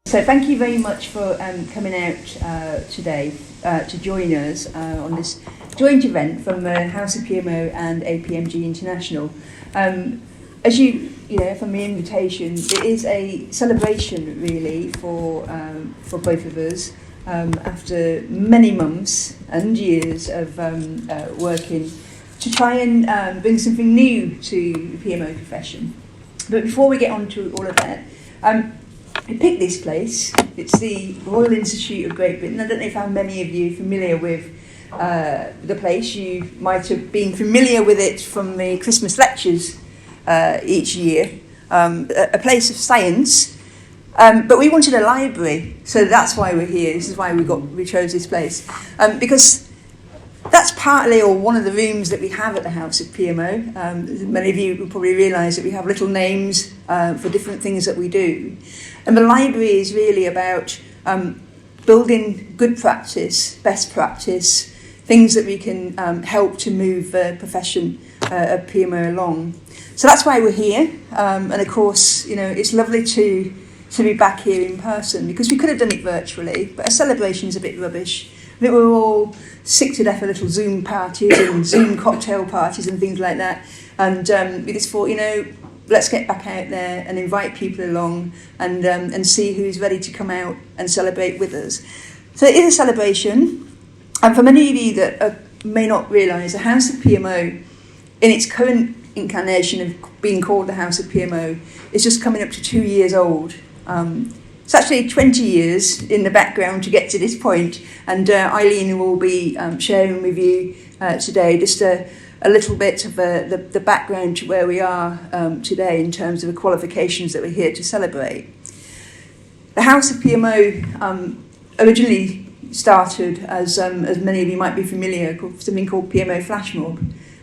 So thank you very much for coming out today to join us on this joint event from the House of PMO and APMG International. As you know from the invitation, it is a celebration really for both of us after many months and years of working to try and bring something new to the PMO profession. But before we get on to all of that, I picked this place. It's the Royal Institute of Great Britain. I don't know if how many of you are familiar with the place. You might have been familiar with it from the Christmas lectures each year. A place of science. But we wanted a library, so that's why we're here. This is why we chose this place. Because that's partly or one of the rooms that we have at the House of PMO. Many of you will probably realise that we have little names for different things that we do. And the library is really about building good practice, best practice, things that we can help to move the profession of PMO along. So that's why we're here. And of course, you know, it's lovely to be back here in person, because we could have done it virtually, but a celebration is a bit rubbish. I think we're all sick to death of little Zoom parties and Zoom cocktail parties and things like that. And we just thought, you know, let's get back out there and invite people along and see who's ready to come out and celebrate with us. So it is a celebration. And for many of you that may not realise, the House of PMO, in its current incarnation of being called the House of PMO, is just coming up to 2 years old. It's actually 20 years in the background to get to this point, and Eileen will be sharing with you today just a little bit of the background to where we are today in terms of the qualifications that we're here to celebrate. The House of PMO originally started, as many of you might be familiar, something called PMO Flash Mob.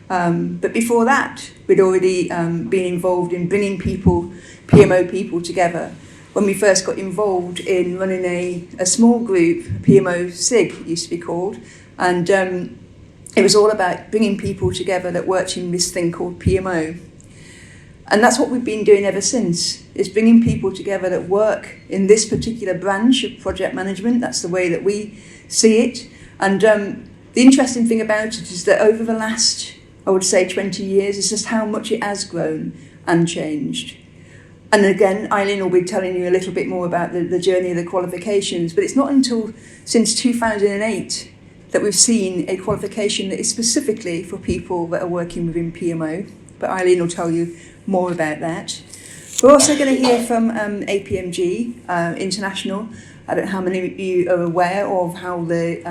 But before that, we'd already been involved in bringing PMO people together. When we first got involved in running a small group, PMO SIG it used to be called, and it was all about bringing people together that worked in this thing called PMO. And that's what we've been doing ever since, is bringing people together that work in this particular branch of project management. That's the way that we see it. And the interesting thing about it is that over the last, I would say, 20 years, is just how much it has grown and changed. And again, Eileen will be telling you a little bit more about the journey of the qualifications, but it's not until since 2008 that we've seen a qualification that is specifically for people that are working within PMO, but Eileen will tell you more about that. We're also going to hear from APMG International. I don't know how many of you are aware of how the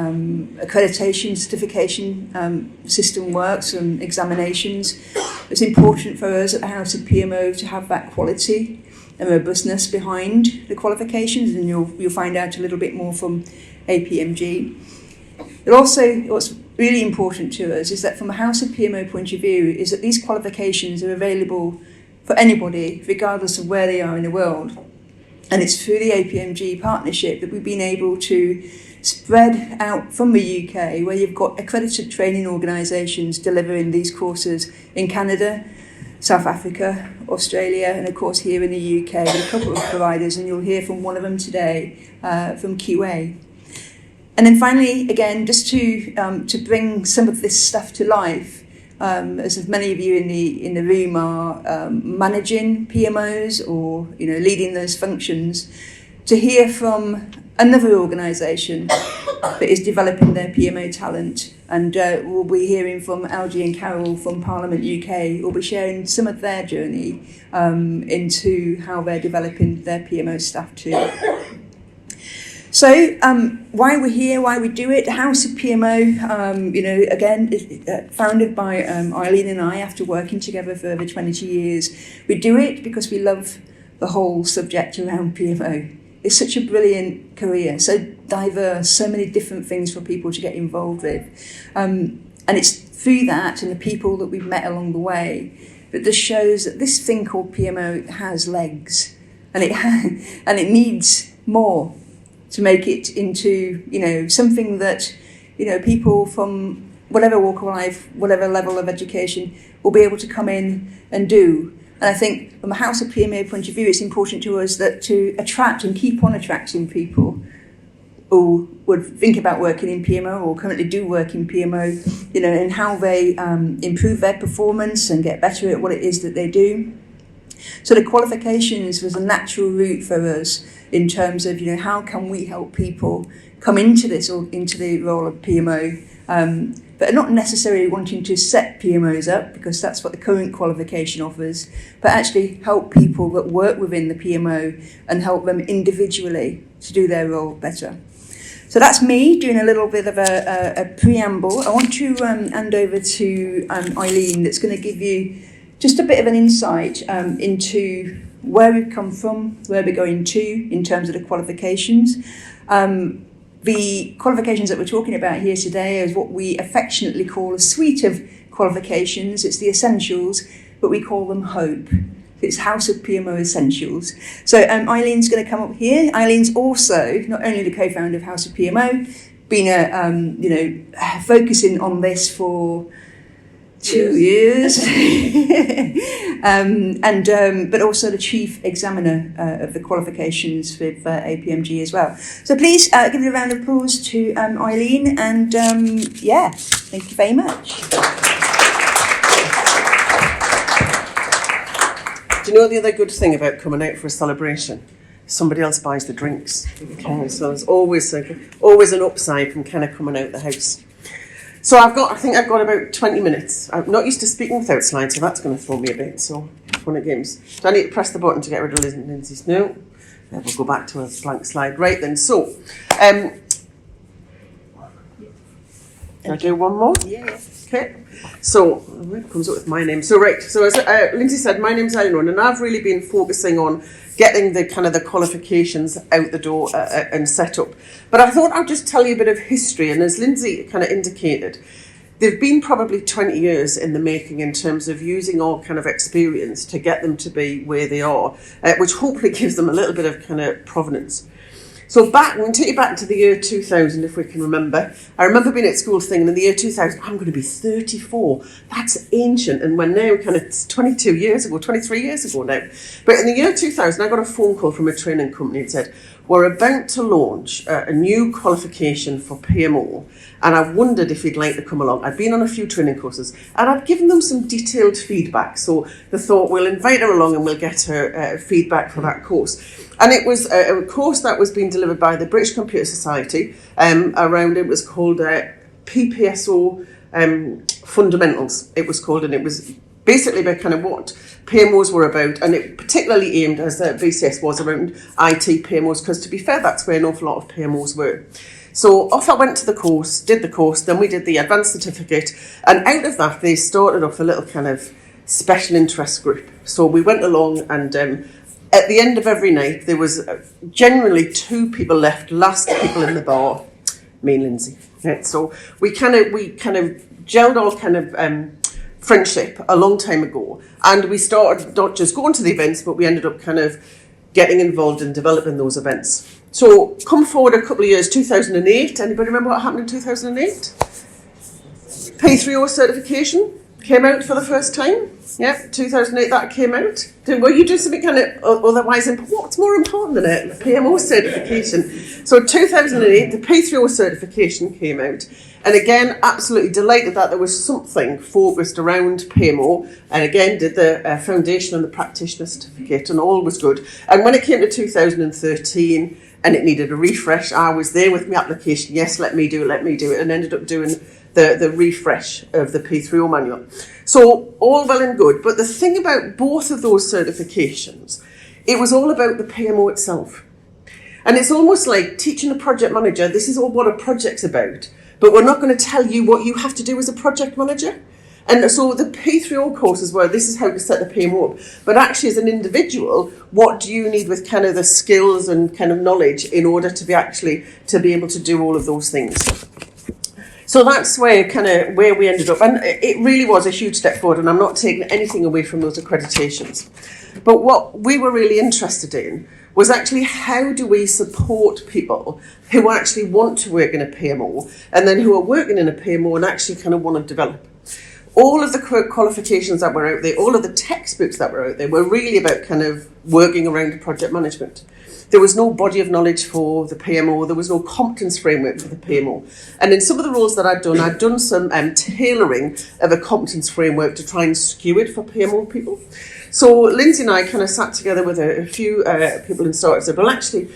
accreditation certification system works and examinations. It's important for us at the House of PMO to have that quality and robustness behind the qualifications, and you'll find out a little bit more from APMG. But also, what's really important to us is that from a House of PMO point of view is that these qualifications are available for anybody, regardless of where they are in the world. And it's through the APMG partnership that we've been able to spread out from the UK, where you've got accredited training organisations delivering these courses in Canada, South Africa, Australia, and of course here in the UK with a couple of providers, and you'll hear from one of them today from QA. And then finally, again, just to bring some of this stuff to life, as many of you in the room are managing PMOs or leading those functions, to hear from another organisation that is developing their PMO talent, and we'll be hearing from Algie and Carol from Parliament UK, who'll be sharing some of their journey into how they're developing their PMO staff too. So why we're here, why we do it, the House of PMO, again, founded by Eileen and I after working together for over 20 years. We do it because we love the whole subject around PMO. It's such a brilliant career, so diverse, so many different things for people to get involved with. And it's through that and the people that we've met along the way that this shows that this thing called PMO has legs, and it needs more to make it into something that people from whatever walk of life, whatever level of education, will be able to come in and do. And I think from a House of PMO point of view, it's important to us that to attract and keep on attracting people who would think about working in PMO or currently do work in PMO, and how they improve their performance and get better at what it is that they do. So the qualifications was a natural route for us in terms of, how can we help people come into this or into the role of PMO, but not necessarily wanting to set PMOs up, because that's what the current qualification offers, but actually help people that work within the PMO and help them individually to do their role better. So that's me doing a little bit of a preamble. I want to hand over to Eileen, that's going to give you just a bit of an insight into where we've come from, where we're going to in terms of the qualifications. The qualifications that we're talking about here today is what we affectionately call a suite of qualifications. It's the essentials, but we call them HOPE. It's House of PMO Essentials. So Eileen's going to come up here. Eileen's also not only the co-founder of House of PMO, been focusing on this for 2 years, but also the chief examiner of the qualifications with APMG as well. So please give a round of applause to Eileen, and thank you very much. Do you know the other good thing about coming out for a celebration? Somebody else buys the drinks. Okay, so there's always an upside from kind of coming out the house. So I think I've got about 20 minutes. I'm not used to speaking without slides, so that's going to throw me a bit. So fun at games. Do I need to press the button to get rid of Lindsay's? No. We'll go back to a blank slide. Right then. So, can I do one more? Yeah. Okay. So it comes up with my name. So right. So as Lindsay said, my name's Eileen, and I've really been focusing on getting the kind of the qualifications out the door and set up. But I thought I'd just tell you a bit of history. And as Lindsay kind of indicated, they've been probably 20 years in the making in terms of using all kind of experience to get them to be where they are, which hopefully gives them a little bit of kind of provenance. So we can take you back to the year 2000, if we can remember. I remember being at school thinking in the year 2000, I'm going to be 34. That's ancient. And we're now kind of 23 years ago now. But in the year 2000, I got a phone call from a training company and said, we're about to launch a new qualification for PMO, and I wondered if you'd like to come along. I'd been on a few training courses, and I'd given them some detailed feedback. So they thought, we'll invite her along and we'll get her feedback for that course. And it was a course that was being delivered by the British Computer Society. Around it was called PPSO Fundamentals, it was called, and it was basically about kind of what PMOs were about, and it particularly aimed, as VCS was, around IT PMOs, because to be fair, that's where an awful lot of PMOs were. So off I went to the course, did the course, then we did the advanced certificate, and out of that they started off a little kind of special interest group. So we went along, and at the end of every night there was generally 2 people left, last people in the bar, me and Lindsay. Right? So we kind of gelled all kind of friendship a long time ago, and we started not just going to the events, but we ended up kind of getting involved in developing those events. So come forward a couple of years, 2008. Anybody remember what happened in 2008? P3O certification came out for the first time. Yeah, 2008 that came out. Were you doing something kind of otherwise important? What's more important than it? PMO certification. So 2008, the P3O certification came out. And again, absolutely delighted that there was something focused around PMO. And again, did the foundation and the practitioner certificate, and all was good. And when it came to 2013 and it needed a refresh, I was there with my application. Yes, let me do it. And ended up doing the refresh of the P3O manual. So all well and good. But the thing about both of those certifications, it was all about the PMO itself. And it's almost like teaching a project manager, this is all what a project's about. But we're not going to tell you what you have to do as a project manager. And so the P3O courses were, this is how to set the PMO up. But actually as an individual, what do you need with kind of the skills and kind of knowledge in order to be able to do all of those things? So that's where we ended up. And it really was a huge step forward, and I'm not taking anything away from those accreditations. But what we were really interested in was actually how do we support people who actually want to work in a PMO and then who are working in a PMO and actually kind of want to develop. All of the qualifications that were out there, all of the textbooks that were out there were really about kind of working around project management. There was no body of knowledge for the PMO. There was no competence framework for the PMO. And in some of the roles that I'd done some tailoring of a competence framework to try and skew it for PMO people. So Lindsay and I kind of sat together with a few people and started said, well, actually,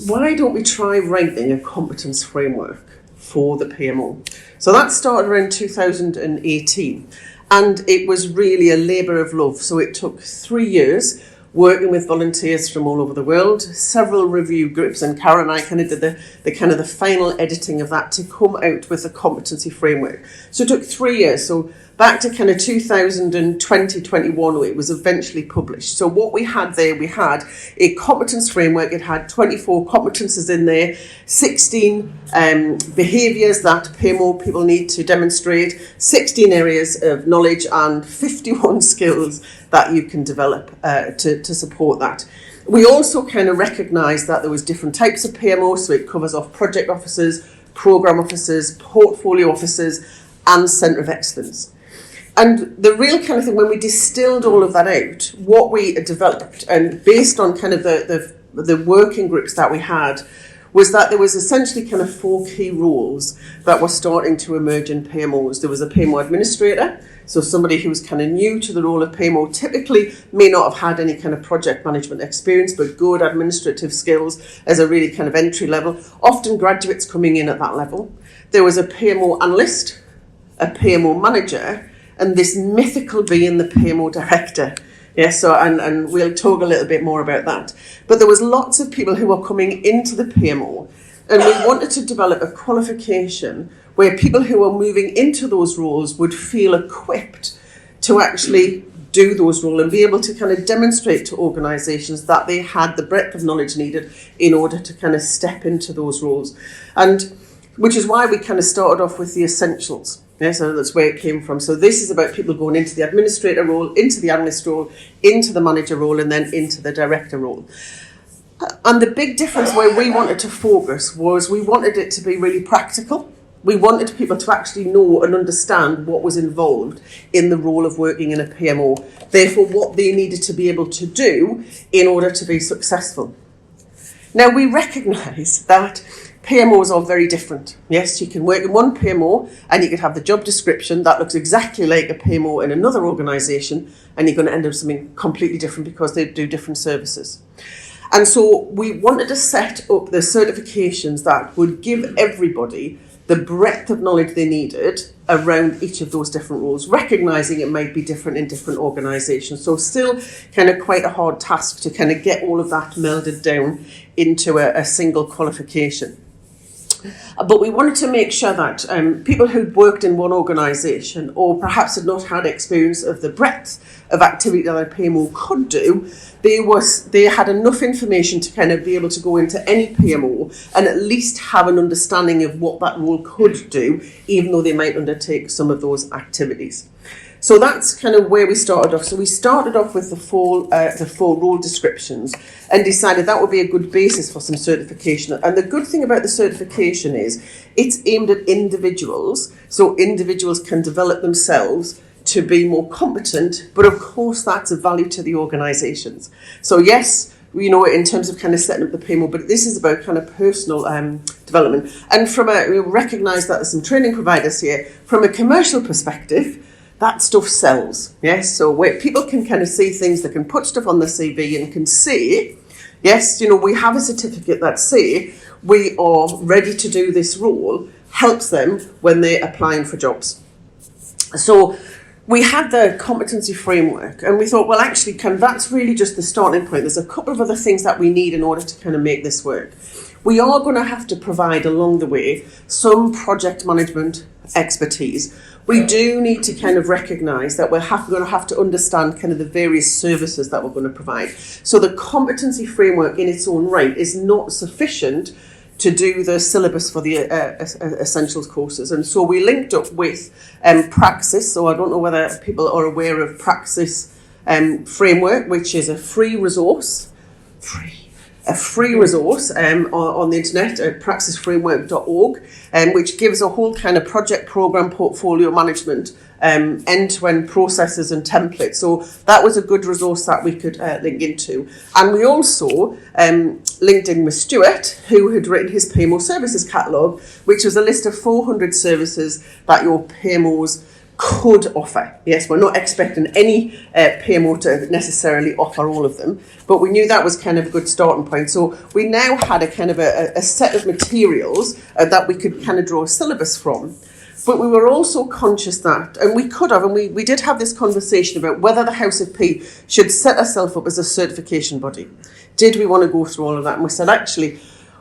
why don't we try writing a competence framework for the PMO? So that started around 2018. And it was really a labour of love. So it took 3 years working with volunteers from all over the world, several review groups, and Karen and I kind of did the final editing of that to come out with a competency framework. So it took 3 years. So back to kind of 2020-21, it was eventually published. So what we had there, we had a competence framework. It had 24 competences in there, 16 behaviours that PMO people need to demonstrate, 16 areas of knowledge, and 51 skills that you can develop to support that. We also kind of recognised that there was different types of PMO, so it covers off project officers, programme officers, portfolio officers, and centre of excellence. And the real kind of thing, when we distilled all of that out, what we developed, and based on kind of the working groups that we had, was that there was essentially kind of 4 key roles that were starting to emerge in PMOs. There was a PMO administrator, so somebody who was kind of new to the role of PMO, typically may not have had any kind of project management experience, but good administrative skills as a really kind of entry level, often graduates coming in at that level. There was a PMO analyst, a PMO manager, and this mythical being the PMO director. Yes, so and we'll talk a little bit more about that. But there was lots of people who were coming into the PMO, and we wanted to develop a qualification where people who were moving into those roles would feel equipped to actually do those roles and be able to kind of demonstrate to organisations that they had the breadth of knowledge needed in order to kind of step into those roles. And which is why we kind of started off with the essentials. Yeah, so that's where it came from. So this is about people going into the administrator role, into the analyst role, into the manager role, and then into the director role. And the big difference where we wanted to focus was we wanted it to be really practical. We wanted people to actually know and understand what was involved in the role of working in a PMO, therefore what they needed to be able to do in order to be successful. Now we recognise that PMOs are very different. Yes, you can work in one PMO and you could have the job description that looks exactly like a PMO in another organisation, and you're going to end up something completely different because they do different services. And so we wanted to set up the certifications that would give everybody the breadth of knowledge they needed around each of those different roles, recognising it might be different in different organisations. So still kind of quite a hard task to kind of get all of that melded down into a single qualification. But we wanted to make sure that people who'd worked in one organisation or perhaps had not had experience of the breadth of activity that a PMO could do, they had enough information to kind of be able to go into any PMO and at least have an understanding of what that role could do, even though they might undertake some of those activities. So that's kind of where we started off. So we started off with the four role descriptions and decided that would be a good basis for some certification. And the good thing about the certification is it's aimed at individuals, so individuals can develop themselves to be more competent, but of course that's of value to the organisations. So yes, you know, in terms of kind of setting up the PMO, but this is about kind of personal development. And we recognise that there's some training providers here. From a commercial perspective, that stuff sells, yes? So where people can kind of see things, they can put stuff on the CV and can say, yes, you know, we have a certificate that say we are ready to do this role, helps them when they're applying for jobs. So we had the competency framework and we thought, well, actually, that's really just the starting point. There's a couple of other things that we need in order to kind of make this work. We are going to have to provide along the way some project management expertise. We do need to kind of recognise that we're going to have to understand kind of the various services that we're going to provide. So the competency framework in its own right is not sufficient to do the syllabus for the essentials courses. And so we linked up with Praxis. So I don't know whether people are aware of Praxis framework, which is a free resource a free resource on the internet at praxisframework.org, which gives a whole kind of project program portfolio management end-to-end processes and templates. So that was a good resource that we could link into. And we also linked in with Stuart, who had written his PMO services catalogue, which was a list of 400 services that your PMOs could offer. Yes, we're not expecting any PMO to necessarily offer all of them, but we knew that was kind of a good starting point. So we now had a kind of a set of materials that we could kind of draw a syllabus from. But we were also conscious that, and we could have, and we did have this conversation about whether the House of P should set itself up as a certification body. Did we want to go through all of that? And we said, actually,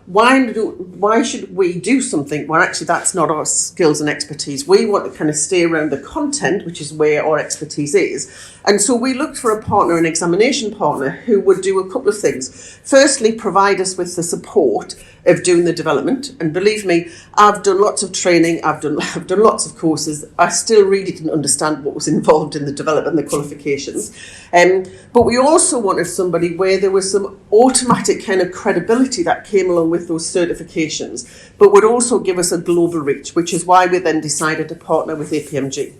why should we do something where actually that's not our skills and expertise? We want to kind of stay around the content, which is where our expertise is. And so we looked for a partner, an examination partner, who would do a couple of things. Firstly, provide us with the support of doing the development. And believe me, I've done lots of training, I've done lots of courses. I still really didn't understand what was involved in the development and the qualifications. But we also wanted somebody where there was some automatic kind of credibility that came along with those certifications, but would also give us a global reach, which is why we then decided to partner with APMG.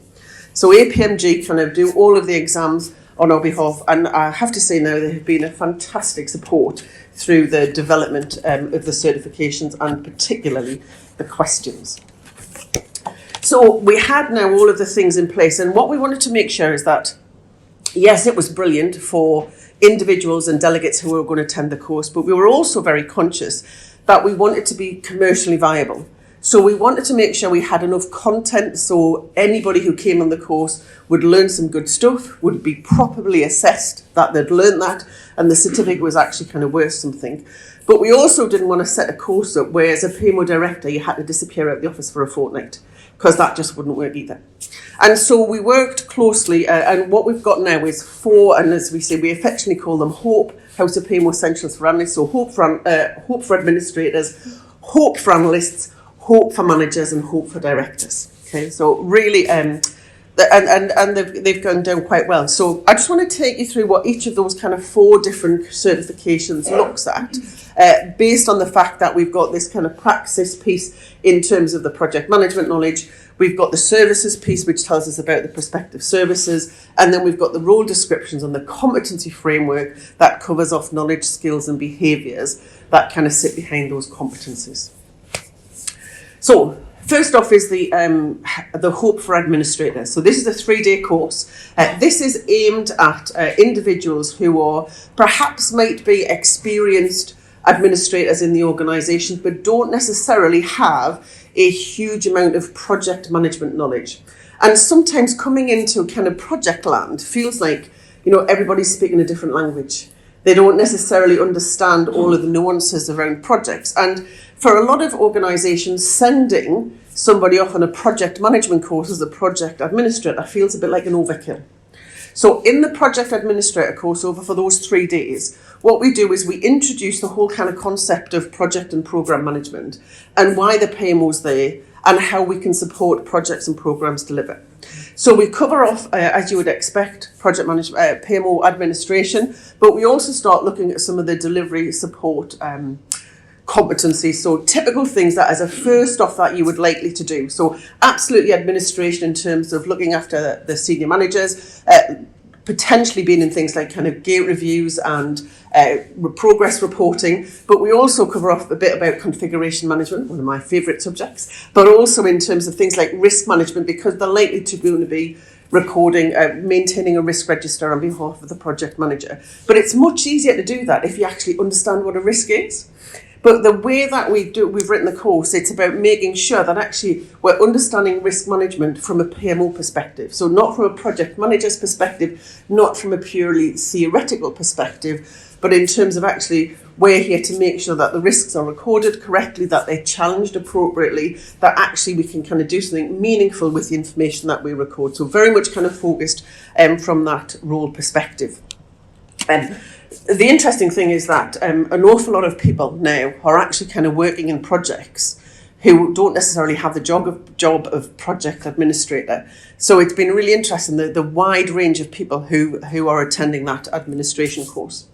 So APMG kind of do all of the exams on our behalf, and I have to say now they have been a fantastic support through the development of the certifications and particularly the questions. So we had now all of the things in place, and what we wanted to make sure is that, yes, it was brilliant for individuals and delegates who were going to attend the course, but we were also very conscious that we wanted to be commercially viable. So we wanted to make sure we had enough content so anybody who came on the course would learn some good stuff, would be properly assessed that they'd learned that, and the certificate was actually kind of worth something. But we also didn't want to set a course up where, as a PMO director, you had to disappear out of the office for a fortnight, because that just wouldn't work either. And so we worked closely, and what we've got now is 4, and as we say, we affectionately call them HOPE, House of PMO Essentials for Analysts. So HOPE for administrators, HOPE for analysts, HOPE for managers, and HOPE for directors. Okay, so really, they've gone down quite well. So I just want to take you through what each of those kind of 4 different certifications looks at, based on the fact that we've got this kind of praxis piece in terms of the project management knowledge. We've got the services piece, which tells us about the prospective services, and then we've got the role descriptions and the competency framework that covers off knowledge, skills, and behaviours that kind of sit behind those competencies. So first off is the HOPE for administrators. So this is a 3-day course. This is aimed at individuals who are perhaps might be experienced administrators in the organisation, but don't necessarily have a huge amount of project management knowledge. And sometimes coming into kind of project land feels like, you know, everybody's speaking a different language. They don't necessarily understand all of the nuances around projects. And for a lot of organisations, sending somebody off on a project management course as a project administrator feels a bit like an overkill. So in the project administrator course over for those 3 days, what we do is we introduce the whole kind of concept of project and programme management and why the PMO's there and how we can support projects and programmes deliver. So we cover off, as you would expect, project management, PMO administration, but we also start looking at some of the delivery support competencies, so typical things that as a first off that you would likely to do. So absolutely administration in terms of looking after the senior managers, potentially being in things like kind of gate reviews and progress reporting, but we also cover off a bit about configuration management, one of my favourite subjects, but also in terms of things like risk management, because they're likely to be recording, maintaining a risk register on behalf of the project manager. But it's much easier to do that if you actually understand what a risk is. But the way that we've written the course, it's about making sure that actually we're understanding risk management from a PMO perspective. So not from a project manager's perspective, not from a purely theoretical perspective, but in terms of actually we're here to make sure that the risks are recorded correctly, that they're challenged appropriately, that actually we can kind of do something meaningful with the information that we record. So very much kind of focused from that role perspective. The interesting thing is that an awful lot of people now are actually kind of working in projects who don't necessarily have the job of project administrator. So it's been really interesting, the wide range of people who are attending that administration course.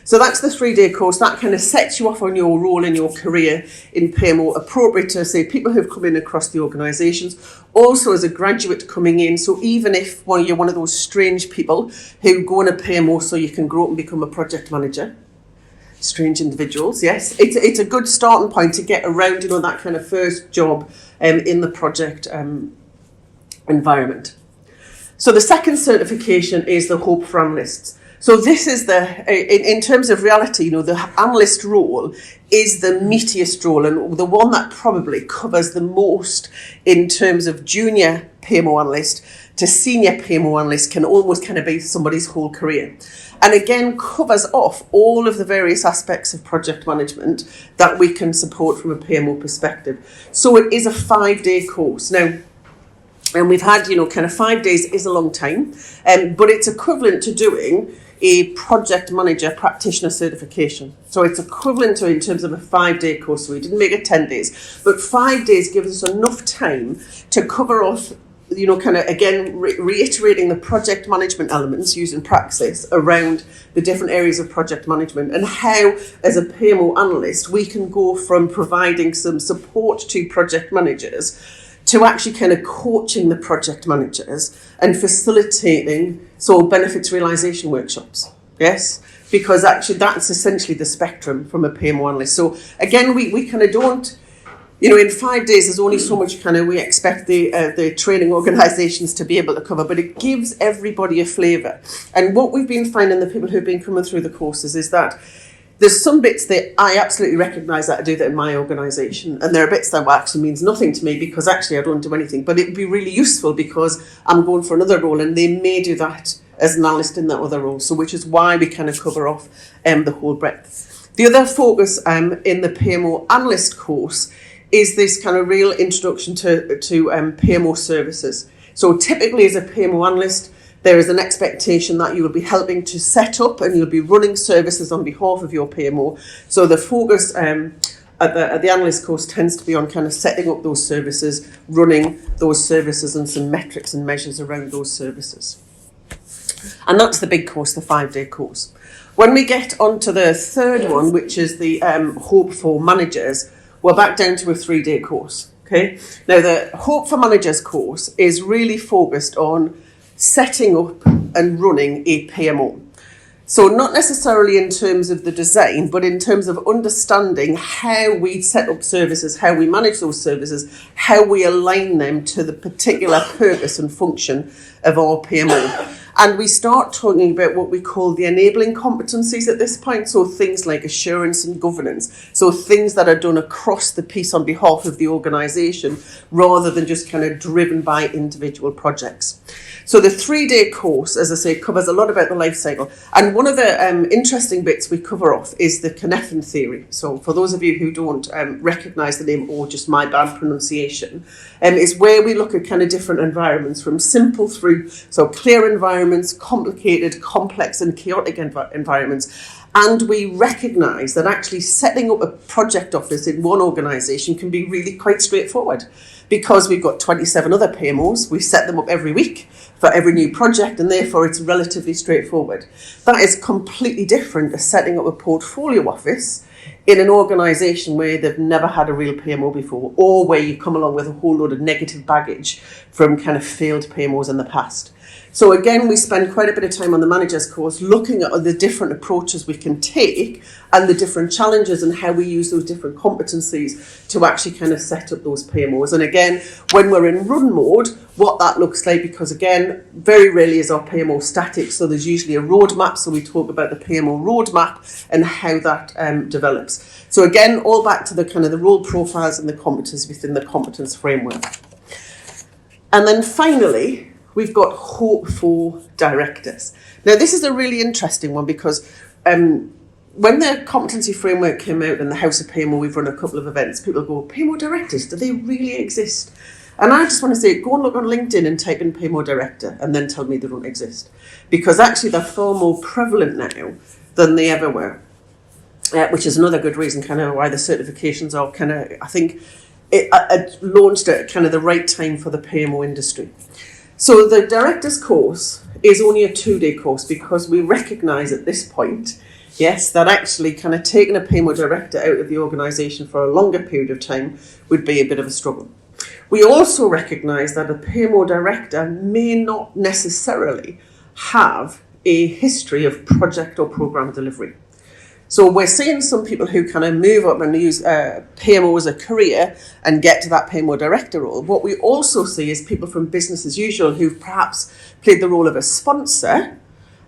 So that's the 3-day course. That kind of sets you off on your role in your career in PMO, appropriate to, say, people who've come in across the organisations, also as a graduate coming in. So even if you're one of those strange people who go in a PMO so you can grow up and become a project manager, strange individuals, yes, it's a good starting point to get around, that kind of first job in the project environment. So the second certification is the Hope for Analysts. So this is in terms of reality, the analyst role is the meatiest role and the one that probably covers the most in terms of junior PMO analyst to senior PMO analyst, can almost kind of be somebody's whole career. And again, covers off all of the various aspects of project management that we can support from a PMO perspective. So it is a 5-day course. Now, and we've had, kind of 5 days is a long time, but it's equivalent to doing a project manager practitioner certification. So it's equivalent to, in terms of a 5-day course. So we didn't make it 10 days, but 5 days gives us enough time to cover off, kind of again, reiterating the project management elements using praxis around the different areas of project management and how, as a PMO analyst, we can go from providing some support to project managers to actually kind of coaching the project managers and facilitating benefits realisation workshops. Yes, because actually that's essentially the spectrum from a PMO analyst. So again, we kind of don't, in 5 days there's only so much kind of we expect the training organisations to be able to cover, but it gives everybody a flavour. And what we've been finding, the people who've been coming through the courses, is that there's some bits that I absolutely recognise that I do that in my organisation, and there are bits that actually means nothing to me because actually I don't do anything, but it'd be really useful because I'm going for another role and they may do that as an analyst in that other role, so which is why we kind of cover off the whole breadth. The other focus in the PMO analyst course is this kind of real introduction to PMO services. So typically as a PMO analyst, there is an expectation that you will be helping to set up and you'll be running services on behalf of your PMO. So the focus at the analyst course tends to be on kind of setting up those services, running those services, and some metrics and measures around those services. And that's the big course, the 5-day course. When we get onto the third one, which is the Hope for Managers, we're back down to a 3-day course. Okay. Now the Hope for Managers course is really focused on setting up and running a PMO. So not necessarily in terms of the design, but in terms of understanding how we set up services, how we manage those services, how we align them to the particular purpose and function of our PMO. And we start talking about what we call the enabling competencies at this point. So things like assurance and governance. So things that are done across the piece on behalf of the organisation rather than just kind of driven by individual projects. So the 3-day course, as I say, covers a lot about the life cycle. And one of the interesting bits we cover off is the Cynefin theory. So for those of you who don't recognise the name or just my bad pronunciation, is where we look at kind of different environments from simple through, so clear environments, complicated, complex and chaotic environments. And we recognise that actually setting up a project office in one organisation can be really quite straightforward because we've got 27 other PMOs. We set them up every week for every new project and therefore it's relatively straightforward. That is completely different to setting up a portfolio office in an organisation where they've never had a real PMO before or where you come along with a whole load of negative baggage from kind of failed PMOs in the past. So again, we spend quite a bit of time on the managers course looking at the different approaches we can take and the different challenges and how we use those different competencies to actually kind of set up those PMOs. And again, when we're in run mode, what that looks like, because again, very rarely is our PMO static. So there's usually a roadmap. So we talk about the PMO roadmap and how that develops. So again, all back to the kind of the role profiles and the competencies within the competence framework. And then finally, we've got Hope for Directors. Now, this is a really interesting one because when the competency framework came out in the House of PMO, we've run a couple of events. People go, PMO Directors, do they really exist? And I just want to say, go and look on LinkedIn and type in PMO Director and then tell me they don't exist. Because actually they're far more prevalent now than they ever were. Which is another good reason kind of why the certifications are kind of, I think, it launched at kind of the right time for the PMO industry. So the director's course is only a 2-day course because we recognise at this point yes, that actually kind of taking a PMO director out of the organisation for a longer period of time would be a bit of a struggle. We also recognise that a PMO director may not necessarily have a history of project or programme delivery. So we're seeing some people who kind of move up and use PMO as a career and get to that PMO director role. What we also see is people from business as usual who've perhaps played the role of a sponsor,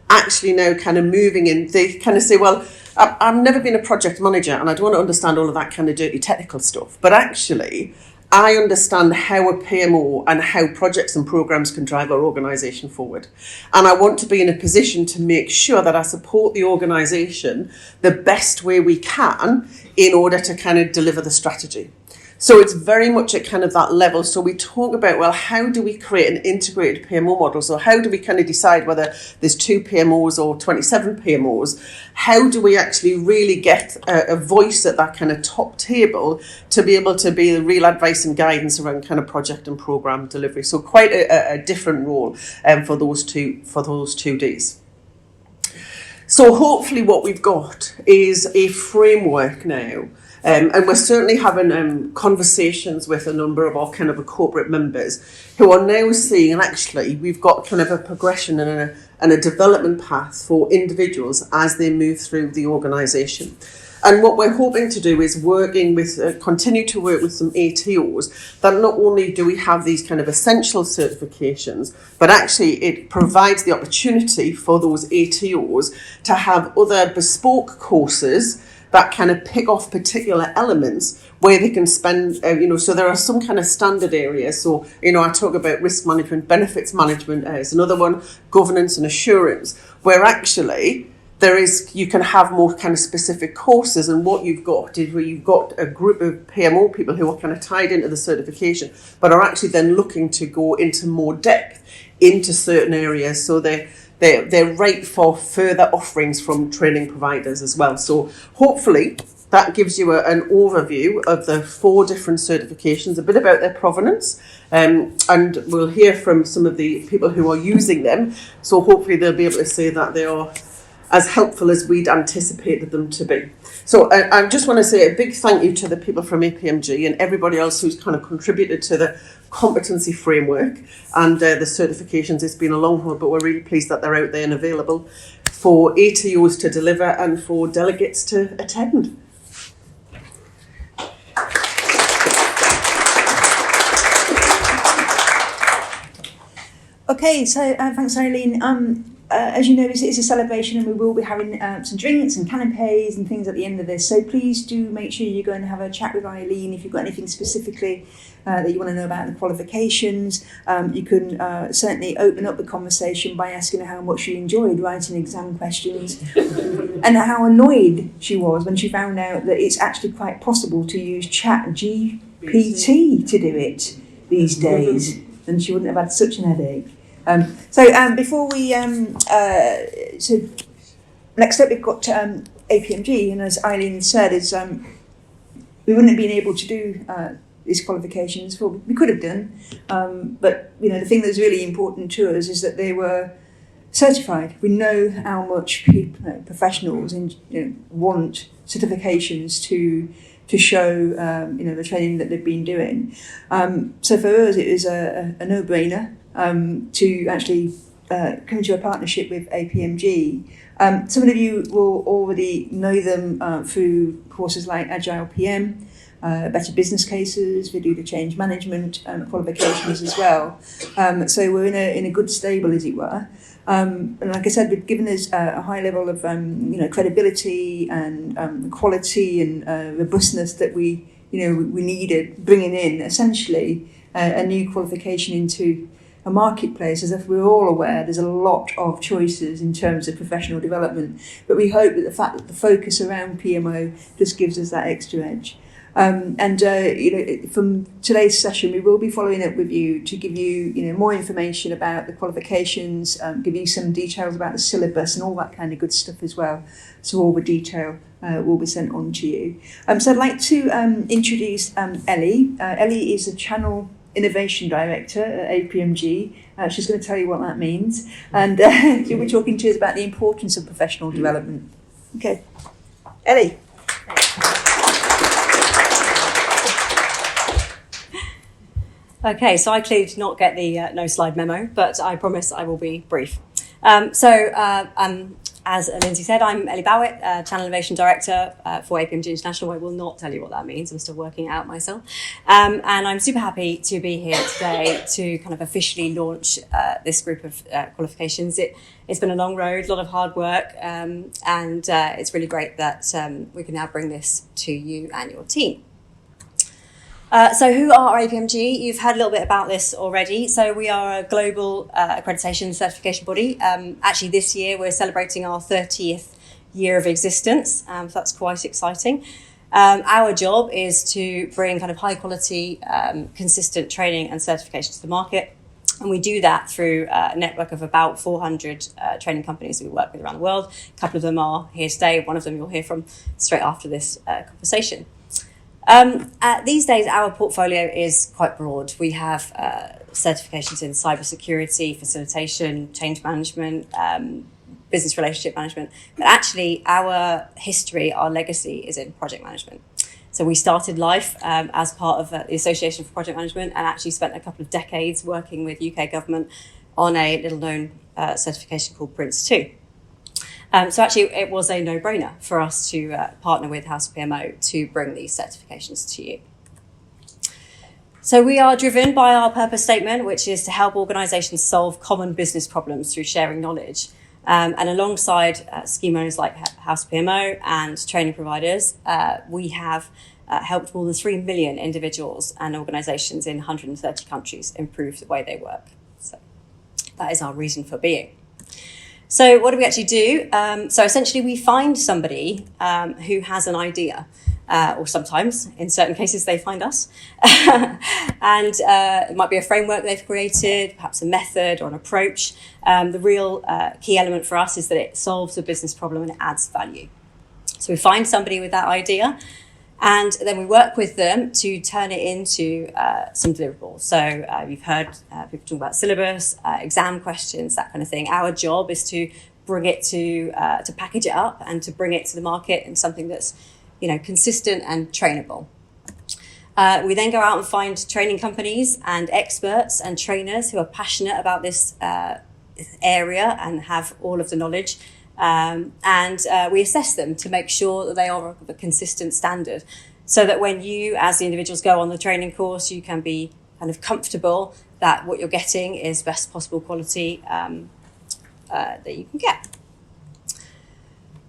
actually now kind of moving in. They kind of say, well, I've never been a project manager and I don't want to understand all of that kind of dirty technical stuff. But actually, I understand how a PMO and how projects and programs can drive our organisation forward. And I want to be in a position to make sure that I support the organisation the best way we can in order to kind of deliver the strategy. So it's very much at kind of that level. So we talk about, well, how do we create an integrated PMO model? So how do we kind of decide whether there's 2 PMOs or 27 PMOs? How do we actually really get a voice at that kind of top table to be able to be the real advice and guidance around kind of project and programme delivery? So quite a different role for those two days. So hopefully what we've got is a framework now. And we're certainly having conversations with a number of our kind of corporate members who are now seeing, and actually we've got kind of a progression and a development path for individuals as they move through the organisation. And what we're hoping to do is continue to work with some ATOs that not only do we have these kind of essential certifications, but actually it provides the opportunity for those ATOs to have other bespoke courses that kind of pick off particular elements where they can spend, so there are some kind of standard areas. So, I talk about risk management, benefits management is another one, governance and assurance, where actually you can have more kind of specific courses. And what you've got is where you've got a group of PMO people who are kind of tied into the certification, but are actually then looking to go into more depth into certain areas. So they're right for further offerings from training providers as well. So hopefully that gives you an overview of the 4 different certifications, a bit about their provenance, and we'll hear from some of the people who are using them. So hopefully they'll be able to say that they are as helpful as we'd anticipated them to be. So I just want to say a big thank you to the people from APMG and everybody else who's kind of contributed to the competency framework and the certifications. It's been a long haul, but we're really pleased that they're out there and available for ATOs to deliver and for delegates to attend. Okay, so thanks, Eileen. As you know, it's a celebration and we will be having some drinks and canapes and things at the end of this. So please do make sure you go and have a chat with Eileen if you've got anything specifically that you want to know about the qualifications. You can certainly open up the conversation by asking her how much she enjoyed writing exam questions and how annoyed she was when she found out that it's actually quite possible to use ChatGPT to do it these days, and she wouldn't have had such an headache. Before we, so next up we've got APMG, and as Eileen said, we wouldn't have been able to do these qualifications. We could have done, but the thing that's really important to us is that they were certified. We know how much professionals want certifications to show the training that they've been doing. So for us, it was a no-brainer. To actually come into a partnership with APMG. Some of you will already know them through courses like Agile PM, Better Business Cases. We do the change management qualifications as well. So we're in a good stable, as it were. And like I said, they've given us a high level of credibility and quality and robustness that we needed, bringing in essentially a new qualification into a marketplace. As if we're all aware, there's a lot of choices in terms of professional development, but we hope that the fact that the focus around PMO just gives us that extra edge. From today's session, we will be following up with you to give you, more information about the qualifications, give you some details about the syllabus and all that kind of good stuff as well. So all the detail will be sent on to you. So I'd like to introduce Ellie. Ellie is the Channel Innovation Director at APMG. She's going to tell you what that means, and she'll be talking to us about the importance of professional development. Okay. Ellie. Okay, so I clearly did not get the no slide memo, but I promise I will be brief. As Lindsay said, I'm Ellie Bowett, Channel Innovation Director for APMG International. I will not tell you what that means. I'm still working it out myself. And I'm super happy to be here today to kind of officially launch this group of qualifications. It's been a long road, a lot of hard work, and it's really great that we can now bring this to you and your team. So who are APMG? You've heard a little bit about this already. So we are a global accreditation certification body. Actually, this year we're celebrating our 30th year of existence. So that's quite exciting. Our job is to bring kind of high quality, consistent training and certification to the market. And we do that through a network of about 400 training companies that we work with around the world. A couple of them are here today. One of them you'll hear from straight after this conversation. These days, our portfolio is quite broad. We have certifications in cybersecurity, facilitation, change management, business relationship management. But actually, our history, our legacy is in project management. So we started life as part of the Association for Project Management and actually spent a couple of decades working with UK government on a little-known certification called Prince 2. So actually, it was a no-brainer for us to partner with House PMO to bring these certifications to you. So we are driven by our purpose statement, which is to help organisations solve common business problems through sharing knowledge. And alongside scheme owners like House PMO and training providers, we have helped more than 3 million individuals and organisations in 130 countries improve the way they work. So that is our reason for being. So what do we actually do? So essentially we find somebody who has an idea, or sometimes in certain cases they find us. And it might be a framework they've created, perhaps a method or an approach. The real key element for us is that it solves a business problem and it adds value. So we find somebody with that idea and then we work with them to turn it into some deliverables. So you've heard people talk about syllabus, exam questions, that kind of thing. Our job is to bring it to package it up and to bring it to the market in something that's, consistent and trainable. We then go out and find training companies and experts and trainers who are passionate about this area and have all of the knowledge. And we assess them to make sure that they are of a consistent standard so that when you, as the individuals, go on the training course, you can be kind of comfortable that what you're getting is best possible quality that you can get.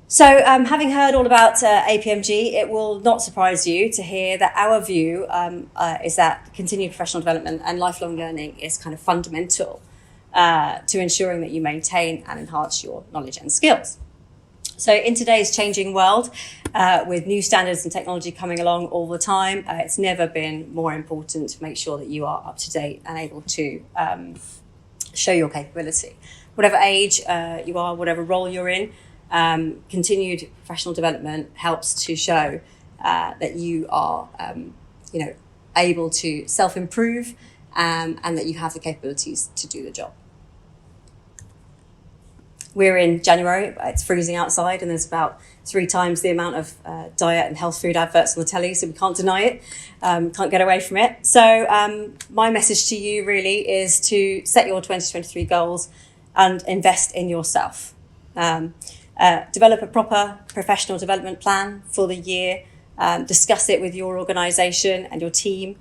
So having heard all about APMG, it will not surprise you to hear that our view is that continued professional development and lifelong learning is kind of fundamental to ensuring that you maintain and enhance your knowledge and skills. So in today's changing world, with new standards and technology coming along all the time, it's never been more important to make sure that you are up to date and able to show your capability. Whatever age you are, whatever role you're in, continued professional development helps to show that you are able to self-improve and that you have the capabilities to do the job. We're in January, it's freezing outside and there's about 3 times the amount of diet and health food adverts on the telly, so we can't deny it, can't get away from it. So my message to you really is to set your 2023 goals and invest in yourself. Develop a proper professional development plan for the year, discuss it with your organisation and your team,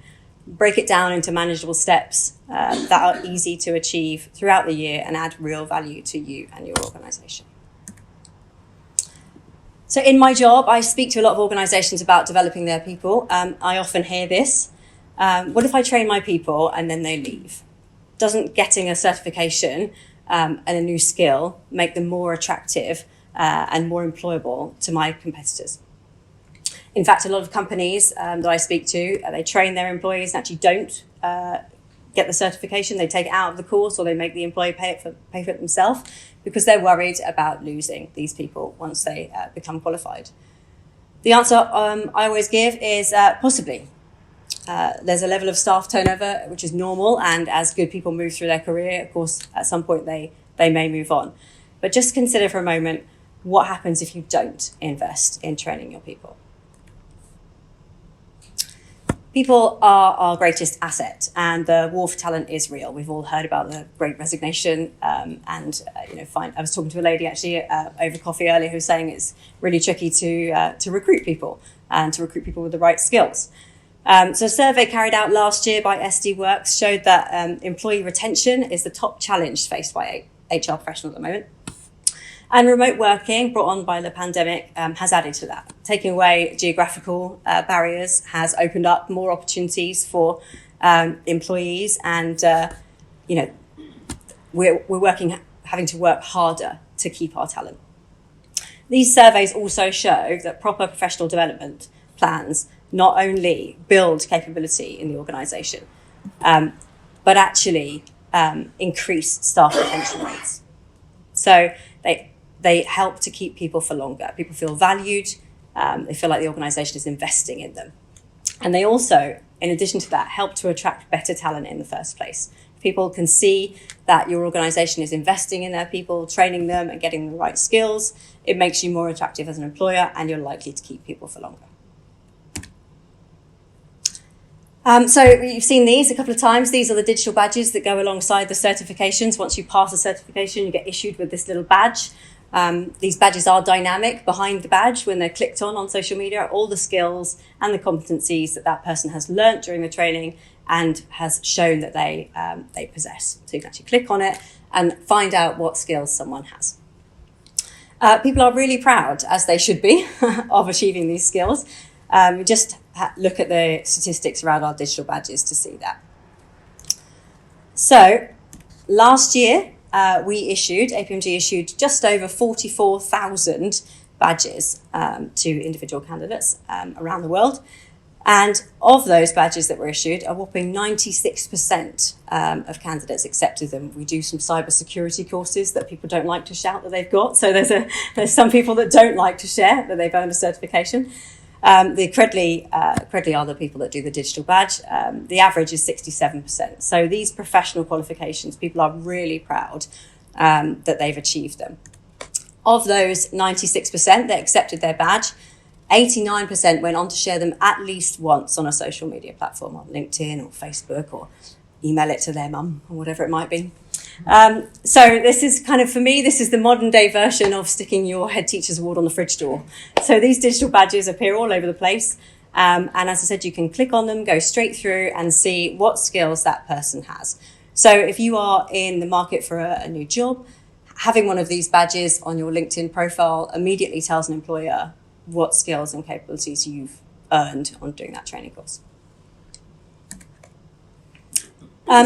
break it down into manageable steps that are easy to achieve throughout the year and add real value to you and your organisation. So in my job, I speak to a lot of organisations about developing their people. I often hear this, what if I train my people and then they leave? Doesn't getting a certification and a new skill make them more attractive and more employable to my competitors? In fact, a lot of companies that I speak to, they train their employees and actually don't get the certification. They take it out of the course or they make the employee pay for it themselves because they're worried about losing these people once they become qualified. The answer I always give is possibly. There's a level of staff turnover which is normal, and as good people move through their career, of course, at some point they may move on. But just consider for a moment what happens if you don't invest in training your people? People are our greatest asset, and the war for talent is real. We've all heard about the Great Resignation, I was talking to a lady actually over coffee earlier who was saying it's really tricky to recruit people and to recruit people with the right skills. So a survey carried out last year by SD Works showed that employee retention is the top challenge faced by HR professionals at the moment. And remote working, brought on by the pandemic, has added to that. Taking away geographical barriers has opened up more opportunities for employees, and we're having to work harder to keep our talent. These surveys also show that proper professional development plans not only build capability in the organisation, but actually increase staff retention rates. So they help to keep people for longer. People feel valued. They feel like the organisation is investing in them. And they also, in addition to that, help to attract better talent in the first place. If people can see that your organisation is investing in their people, training them and getting the right skills, it makes you more attractive as an employer, and you're likely to keep people for longer. So you've seen these a couple of times. These are the digital badges that go alongside the certifications. Once you pass a certification, you get issued with this little badge. These badges are dynamic. Behind the badge, when they're clicked on social media, are all the skills and the competencies that person has learnt during the training and has shown that they possess. So you can actually click on it and find out what skills someone has. People are really proud, as they should be, of achieving these skills. Just look at the statistics around our digital badges to see that. So last year, APMG issued just over 44,000 badges to individual candidates around the world. And of those badges that were issued, a whopping 96% of candidates accepted them. We do some cybersecurity courses that people don't like to shout that they've got. So there's some people that don't like to share that they've earned a certification. The Credly are the people that do the digital badge. The average is 67%. So these professional qualifications, people are really proud that they've achieved them. Of those 96% that accepted their badge, 89% went on to share them at least once on a social media platform, on LinkedIn or Facebook, or email it to their mum or whatever it might be. So this is kind of, for me, this is the modern day version of sticking your head teacher's award on the fridge door. So these digital badges appear all over the place. And as I said, you can click on them, go straight through and see what skills that person has. So if you are in the market for a new job, having one of these badges on your LinkedIn profile immediately tells an employer what skills and capabilities you've earned on doing that training course.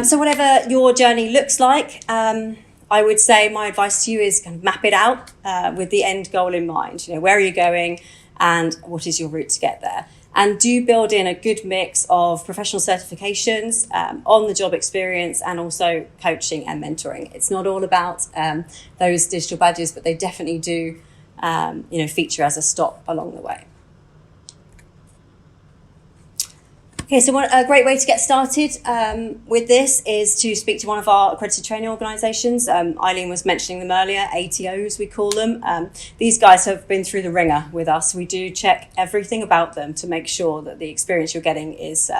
So whatever your journey looks like, I would say my advice to you is kind of map it out with the end goal in mind. You know, where are you going and what is your route to get there? And do build in a good mix of professional certifications, on-the-job experience, and also coaching and mentoring. It's not all about those digital badges, but they definitely do feature as a stop along the way. Okay, so a great way to get started with this is to speak to one of our accredited training organisations. Eileen was mentioning them earlier, ATOs we call them. These guys have been through the ringer with us. We do check everything about them to make sure that the experience you're getting is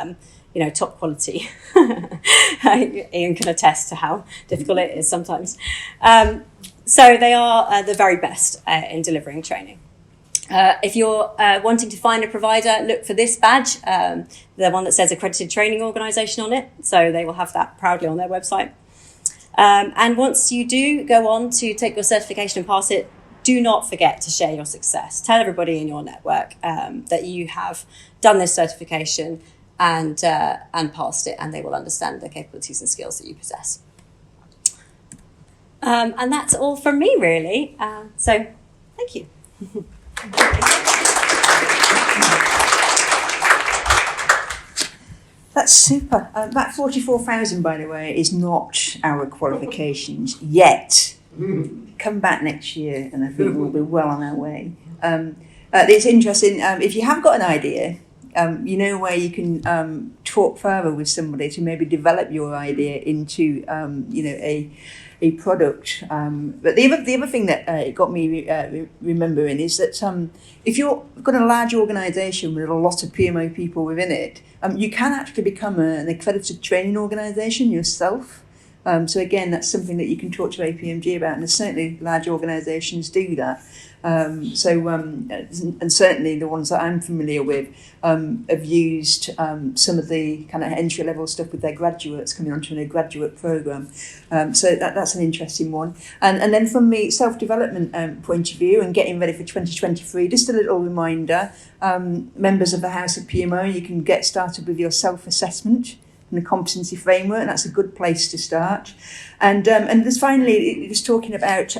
top quality. Ian can attest to how difficult it is sometimes. So they are the very best in delivering training. If you're wanting to find a provider, look for this badge, the one that says Accredited Training Organisation on it. So they will have that proudly on their website. And once you do go on to take your certification and pass it, do not forget to share your success. Tell everybody in your network that you have done this certification and passed it, and they will understand the capabilities and skills that you possess. And that's all from me, really. So thank you. That's super. That 44,000, by the way, is not our qualifications yet. Come back next year and I think we'll be well on our way. It's interesting, if you have got an idea, where you can talk further with somebody to maybe develop your idea into, a product. But the other thing that it got me remembering is that if you've got a large organisation with a lot of PMO people within it, you can actually become an accredited training organisation yourself. So again, that's something that you can talk to APMG about, and certainly large organisations do that. And certainly the ones that I'm familiar with have used some of the kind of entry-level stuff with their graduates coming onto a graduate programme. So that's an interesting one. And then from the self-development point of view and getting ready for 2023, just a little reminder, members of the House of PMO, you can get started with your self-assessment and the competency framework, and that's a good place to start. And just finally, just talking about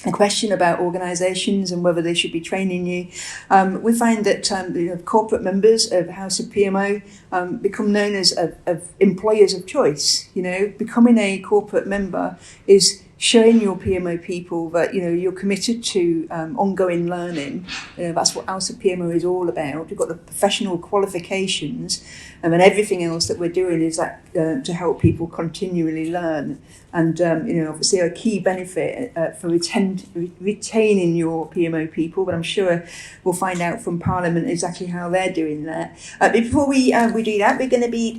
a question about organisations and whether they should be training you. We find that corporate members of House of PMO become known as of employers of choice. Becoming a corporate member is showing your PMO people that you're committed to ongoing learning. That's what House of PMO is all about. We've got the professional qualifications, and everything else that we're doing is that to help people continually learn. And obviously a key benefit for retaining your PMO people, but I'm sure we'll find out from Parliament exactly how they're doing that. Before we do that, we're going to be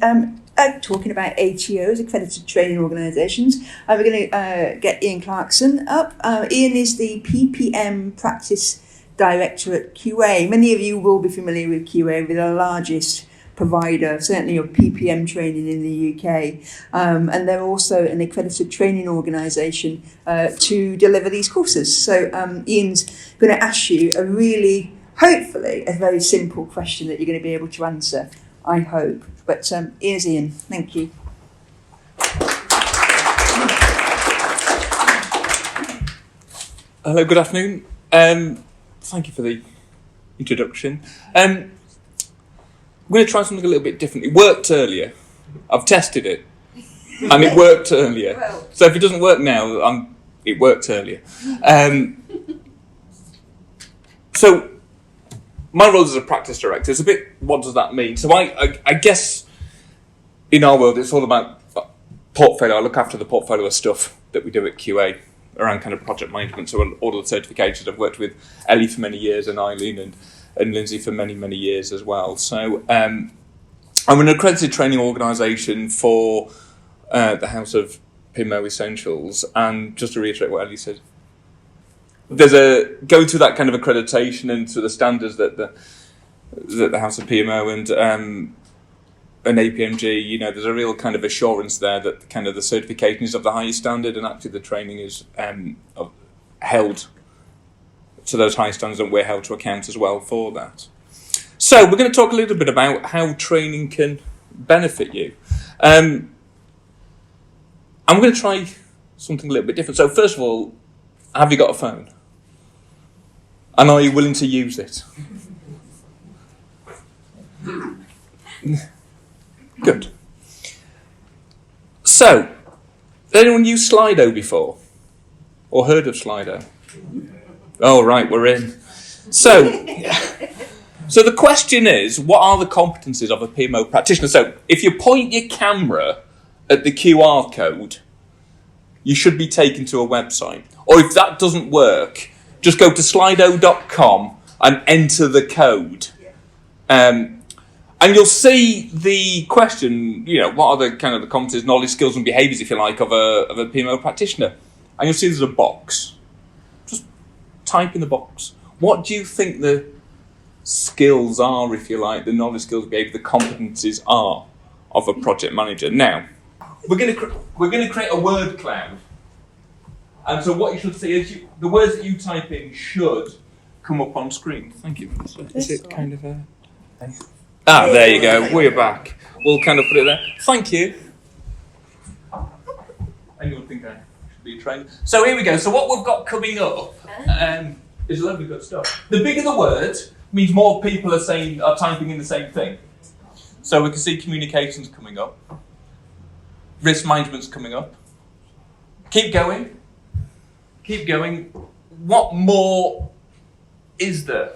talking about ATOs, accredited training organisations. We're going to get Ian Clarkson up. Ian is the PPM Practice Director at QA. Many of you will be familiar with QA, with the largest provider, certainly of PPM training in the UK. And they're also an accredited training organisation to deliver these courses. So Ian's going to ask you hopefully, a very simple question that you're going to be able to answer, I hope. But here's Ian. Thank you. Hello, good afternoon. Thank you for the introduction. I'm going to try something a little bit different. It worked earlier. I've tested it, and it worked earlier. So if it doesn't work now, it worked earlier. So my role as a practice director is a bit, what does that mean? So I guess in our world, it's all about portfolio. I look after the portfolio of stuff that we do at QA around kind of project management. So all of the certifications. I've worked with Ellie for many years and Eileen and Lindsay for many, many years as well. So I'm an accredited training organisation for the House of PMO Essentials. And just to reiterate what Ellie said, there's go to that kind of accreditation and to the standards that the House of PMO and APMG, there's a real kind of assurance there that kind of the certification is of the highest standard, and actually the training is held to those high standards, and we're held to account as well for that. So we're going to talk a little bit about how training can benefit you. I'm going to try something a little bit different. So first of all, have you got a phone? And are you willing to use it? Good. So, anyone used Slido before? Or heard of Slido? Oh, right, we're in. So the question is, what are the competencies of a PMO practitioner? So, if you point your camera at the QR code, you should be taken to a website. Or if that doesn't work, just go to slido.com and enter the code. And you'll see the question, what are the kind of the competencies, knowledge, skills and behaviours, if you like, of a PMO practitioner. And you'll see there's a box. Just type in the box. What do you think the skills are, if you like, the knowledge, skills, behaviour, the competencies are of a project manager? Now, we're going to create a word cloud. And so what you should see is the words that you type in should come up on screen. Thank you. Is it kind of a... there you go. We're back. We'll kind of put it there. Thank you. Anyone think I should be trained? So here we go. So what we've got coming up is lovely good stuff. The bigger the word means more people are typing in the same thing. So we can see communications coming up. Risk management's coming up. Keep going. Keep going. What more is there?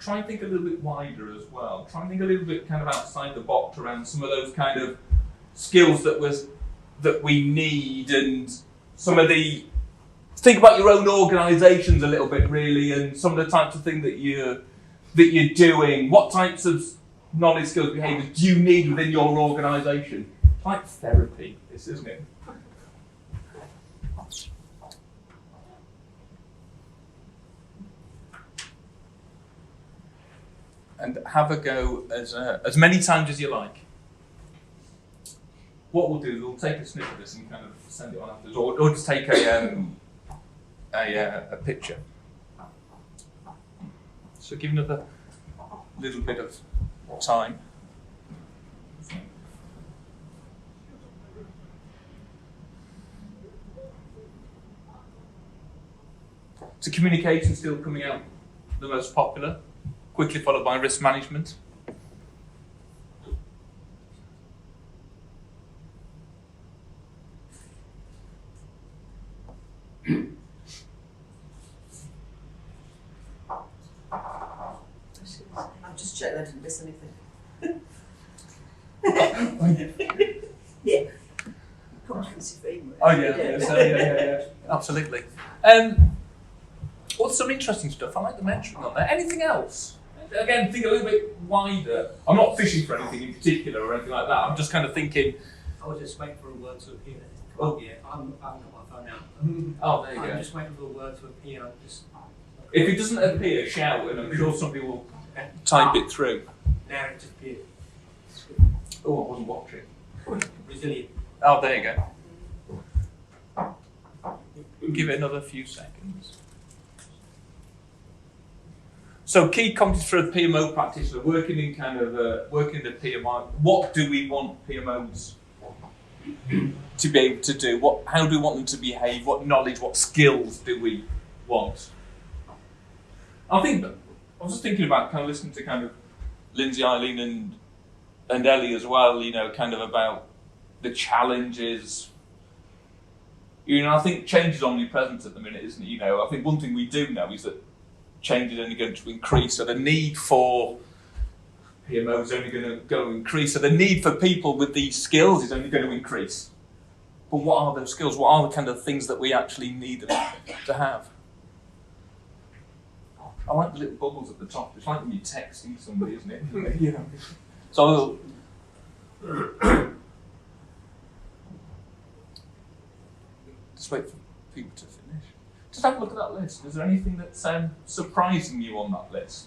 Try and think a little bit wider as well. Try and think a little bit kind of outside the box around some of those kind of skills that we need, and some of the think about your own organisations a little bit, really, and some of the types of things that you're doing. What types of knowledge, skills, behaviours do you need within your organisation? It's like therapy, this, isn't it? And have a go as many times as you like. What we'll do is we'll take a snip of this and kind of send it on afterwards, or just take a picture. So give another little bit of time. So communication still coming out the most popular, quickly followed by risk management. I've just checked I didn't miss anything. Yeah. Competency framework. Oh yeah. Absolutely. What's some interesting stuff? I like the mentoring on there. Anything else? Again, think a little bit wider. I'm not fishing for anything in particular or anything like that. I'm just kind of thinking. I was just waiting for a word to appear. Oh yeah, I haven't got my phone out. Oh, there you go. I'm just waiting for a word to appear. If it doesn't appear, shout, and I'm sure somebody will type it through. Now it's appeared. Oh, I wasn't watching. Resilient. Oh, there you go. Give it another few seconds. So, key competencies for a PMO practitioner working in working in the PMO. What do we want PMOs to be able to do? How do we want them to behave? What knowledge, what skills do we want? I was just thinking about kind of listening to kind of Lindsay, Eileen, and Ellie as well. Kind of about the challenges. I think change is omnipresent at the minute, isn't it? I think one thing we do know is that change is only going to increase. So the need for PMO is only going to go increase. So the need for people with these skills is only going to increase. But what are those skills? What are the kind of things that we actually need them to have? I like the little bubbles at the top. It's like when you're texting somebody, isn't it? So just wait for people to finish. Just have a look at that list. Is there anything that's surprising you on that list?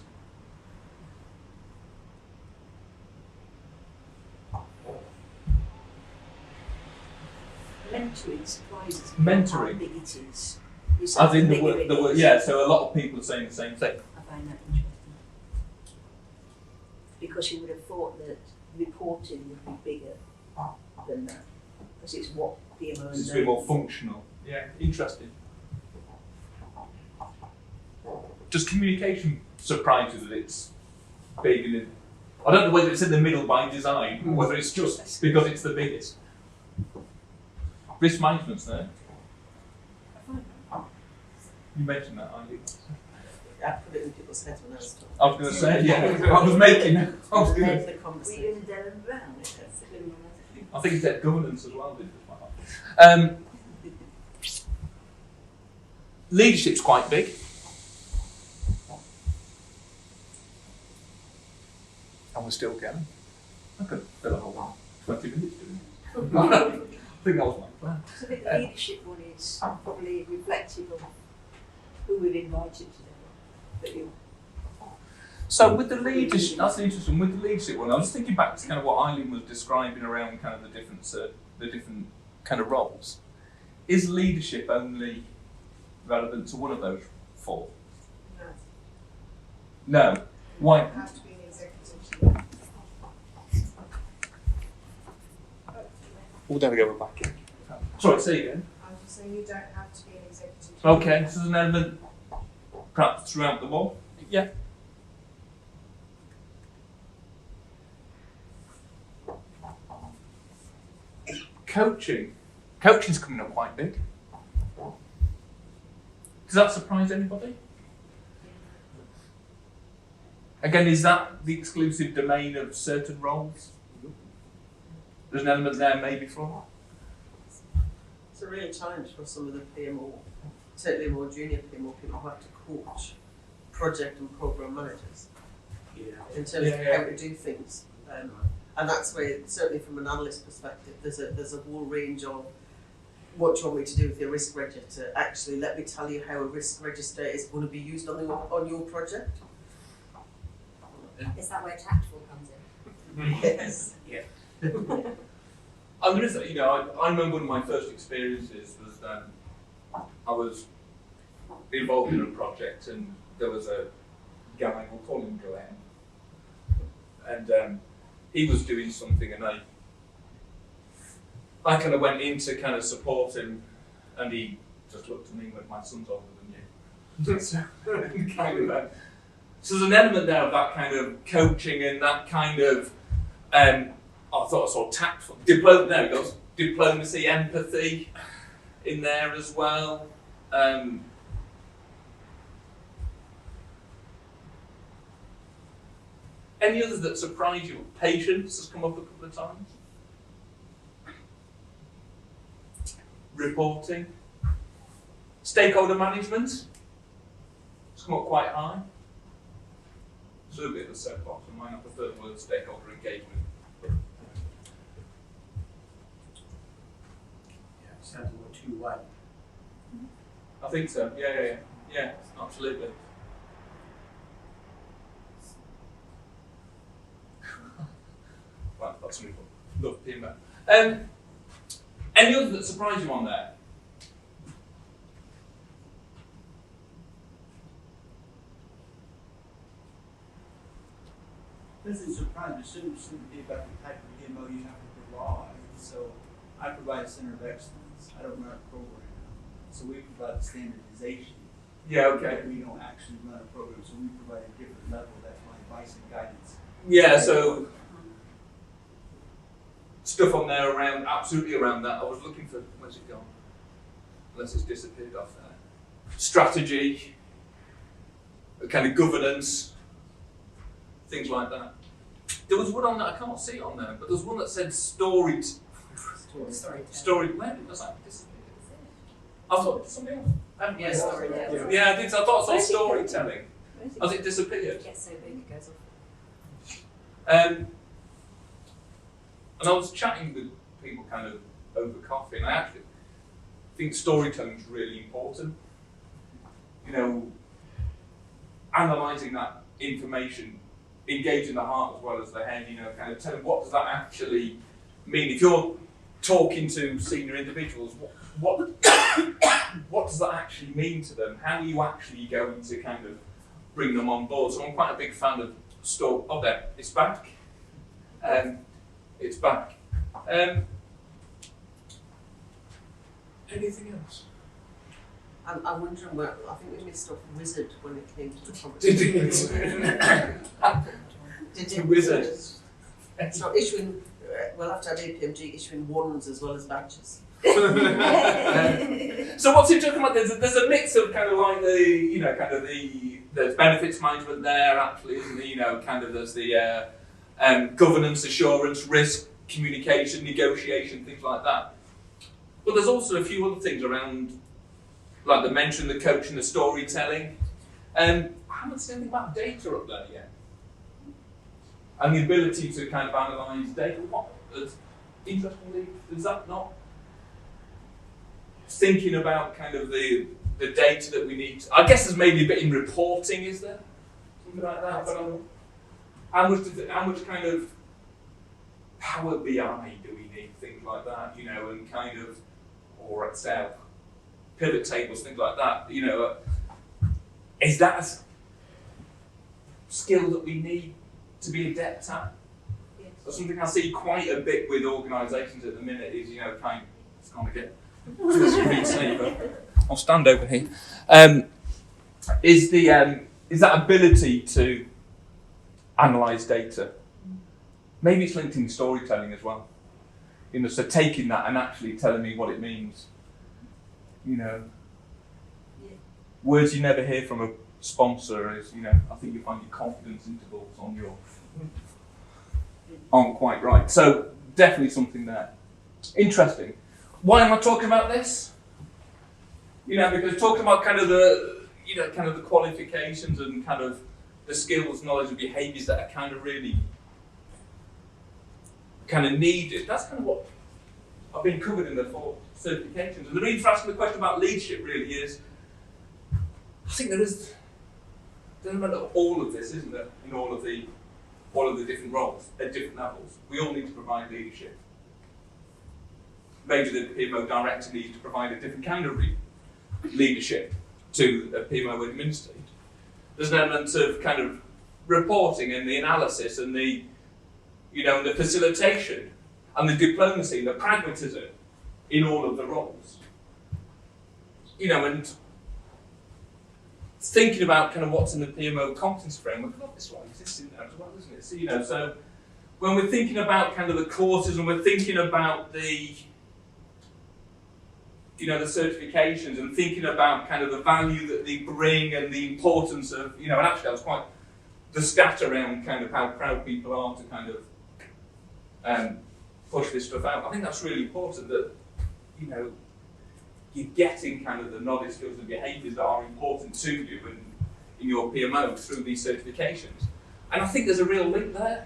Mentoring surprises me. Mentoring? How big it is. As in the word, yeah, so a lot of people are saying the same thing. I find that interesting. Because you would have thought that reporting would be bigger than that. Because it's what PMO It's a bit more functional. Yeah, interesting. Does communication surprise you that it's big? I don't know whether it's in the middle by design or whether it's just because it's the biggest. Risk management's there. You mentioned that, aren't you? I put it in people's heads when I was talking. I was going to say, yeah. I was making. The conversation. I think it's that governance as well. Leadership's quite big. And we're still going. I could fill a whole 20 minutes doing it. I think that was my plan. So I think the leadership one is probably reflective of who we've invited today. So with the leadership, that's interesting. With the leadership one, I was thinking back to kind of what Eileen was describing around kind of the different kind of roles. Is leadership only relevant to one of those four? No. Why? Have to be an executive. Oh, there we go. We're back in. Sorry, say again. I'm just saying you don't have to be an executive. Okay, so there's an element perhaps throughout the wall. Yeah. Coaching. Coaching's coming up quite big. Does that surprise anybody? Again, is that the exclusive domain of certain roles? there's an element there maybe for It's a real challenge for some of the PMO, certainly more junior PMO people who have to coach project and program managers in terms of how to do things. And that's where, certainly from an analyst perspective, there's a whole range of what do you want me to do with your risk register. Actually, let me tell you how a risk register is going to be used on your project. Is that where tactful comes in? Yes. Yeah. And there is, you know, I remember one of my first experiences was I was involved in a project and there was a guy, we'll call him Glenn, and he was doing something and I kind of went in to kind of support him and he just looked at me and went, my son's older than you. So, kind of, so there's an element there of that kind of coaching and that kind of, I thought I saw tactful, there it goes, diplomacy, empathy in there as well. Any others that surprise you? Patience has come up a couple of times. Reporting. Stakeholder management. It's come up quite high. It's a little bit of a soapbox of mine. I prefer the word stakeholder engagement. Sounds a little too wide. I think so. Yeah, absolutely. Right, that's something cool. Love PMO. Any others that surprise you on there? Doesn't surprise me, shouldn't be about the type of PMO you have to provide. So I provide a center of excellence. I don't run a program. So we provide the standardization. Yeah, okay. But we don't actually run a program, so we provide a different level. That's my advice and guidance. Yeah, so stuff on there around, absolutely around that. I was looking for, where's it gone? Unless it's disappeared off there. Strategy, kind of governance, things like that. There was one on that, I can't see it on there, but there was one that said story, where did that disappear? I thought something else. Yeah, storytelling. Yeah, I did. I thought I saw Where's it gone? storytelling. Has it disappeared? It gets so big, it goes off. And I was chatting with people kind of over coffee, and I actually think storytelling is really important. You know, analysing that information, engaging the heart as well as the head, you know, kind of telling what does that actually mean. If you're talking to senior individuals, what does that actually mean to them? How are you actually going to kind of bring them on board? So I'm quite a big fan of story. Oh, there, it's back. It's back. Anything else? I'm wondering where, I think we missed off wizard when it came to the Did you wizard? So issuing, we'll have to have APMG issuing wands as well as badges. So what's interesting about there's a mix of kind of like the, you know, kind of there's benefits management there actually, isn't there? You know, kind of there's the governance, assurance, risk, communication, negotiation, things like that. But there's also a few other things around, like the mention, the coaching, the storytelling. I haven't seen anything about data up there yet. And the ability to kind of analyse data. What, interestingly, is that not thinking about kind of the data that we need? I guess there's maybe a bit in reporting, is there? Something like that. But how much kind of Power BI do we need? Things like that, you know, and kind of, or Excel, pivot tables, things like that. You know, is that a skill that we need to be adept at? Yes. Or something I see quite a bit with organisations at the minute is, you know, kind of, it's going to get but I'll stand over here. Is that ability to analyse data? Maybe it's linked in storytelling as well. You know, so taking that and actually telling me what it means. You know, words you never hear from a sponsor is, you know, I think you find your confidence intervals on your aren't quite right. So definitely something there. Interesting. Why am I talking about this? Because talking about kind of the qualifications and kind of the skills, knowledge, and behaviours that are kind of really kind of needed. That's kind of what I've been covered in the 4 certifications. And the reason for asking the question about leadership really is, I think there's an element of all of this, isn't there? In all of the different roles at different levels. We all need to provide leadership. Maybe the PMO director needs to provide a different kind of leadership to a PMO administrator. There's an element of kind of reporting and the analysis and the the facilitation and the diplomacy and the pragmatism in all of the roles. And thinking about kind of what's in the PMO competence framework, this one exists in there as well, isn't it? So when we're thinking about kind of the courses and we're thinking about the the certifications and thinking about kind of the value that they bring and the importance of, and actually I was quite the stat around kind of how proud people are to kind of push this stuff out. I think that's really important that, you're getting kind of the knowledge, skills and behaviours that are important to you in your PMO through these certifications. And I think there's a real link there.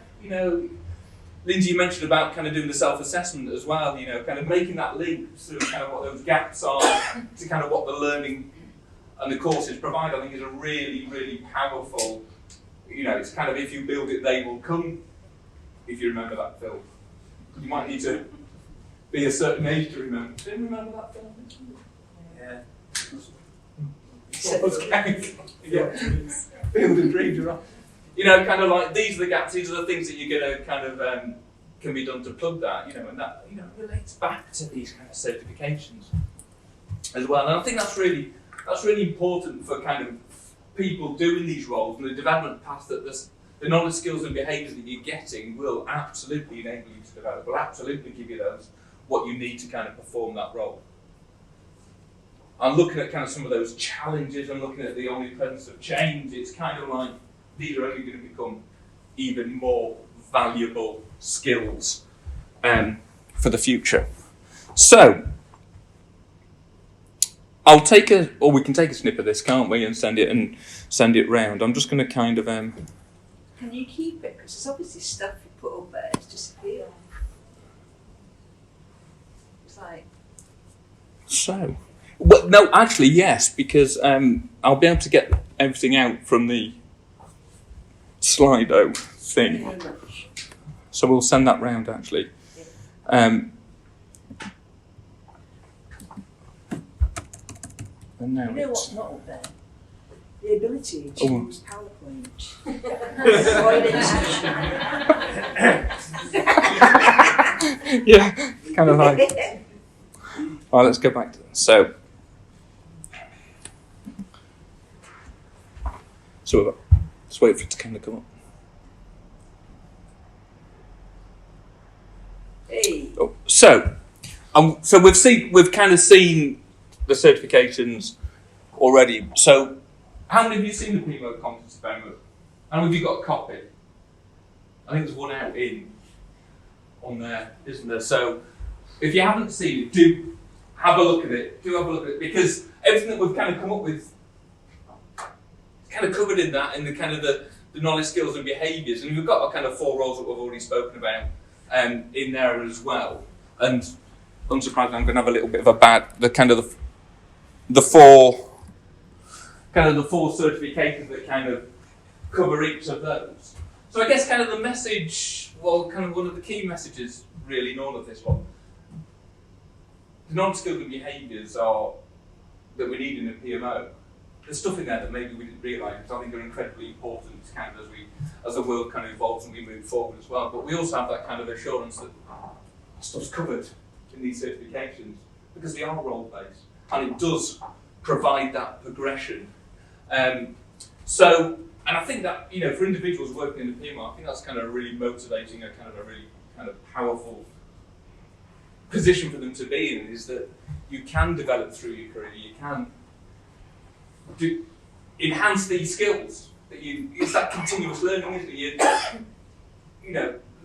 Lindsay, you mentioned about kind of doing the self-assessment as well, kind of making that link through kind of what those gaps are to kind of what the learning and the courses provide, I think is a really, really powerful, it's kind of if you build it, they will come, if you remember that film. You might need to be a certain age to remember. Do you remember that film? Yeah. Yeah. Field and Dreams, you're right. Kind of like these are the gaps, these are the things that you're going to kind of can be done to plug that, and that relates back to these kind of certifications as well. And I think that's really important for kind of people doing these roles and the development path that the knowledge, skills and behaviours that you're getting will absolutely enable you to develop, will absolutely give you what you need to kind of perform that role. I'm looking at kind of some of those challenges and looking at the omnipresence of change. It's kind of like these are only going to become even more valuable skills for the future. So, we can take a snip of this, can't we, and send it round. I'm just going to kind of. Can you keep it? Because there's obviously stuff you put up there to disappear. It's like. So, well, no, actually, yes, because I'll be able to get everything out from the Slido thing. So we'll send that round actually. And now You know what's not up there? The ability to Oh. use PowerPoint. yeah, kind of like. All right, let's go back to that. So let's wait for it to kind of come up. Hey. Oh, so we've kind of seen the certifications already. So how many of you seen the PMO competency framework? How many of you got a copy? I think there's one out on there, isn't there? So if you haven't seen it, do have a look at it. Because everything that we've kind of come up with is kind of covered in that, in the kind of the knowledge, skills and behaviours. And we've got a kind of 4 roles that we've already spoken about in there as well. And unsurprisingly, I'm going to have a little bit of the 4 certifications that kind of cover each of those. So I guess kind of the message, kind of one of the key messages really in all of this one, the non-skilled and behaviours are that we need in a PMO. There's stuff in there that maybe we didn't realise, because I think are incredibly important kind of as the world kind of evolves and we move forward as well. But we also have that kind of assurance that stuff's covered in these certifications because they are role-based and it does provide that progression. And I think that, for individuals working in the PMO, I think that's kind of really motivating, a really powerful position for them to be in, is that you can develop through your career, you can enhance these skills. It's that continuous learning, isn't it?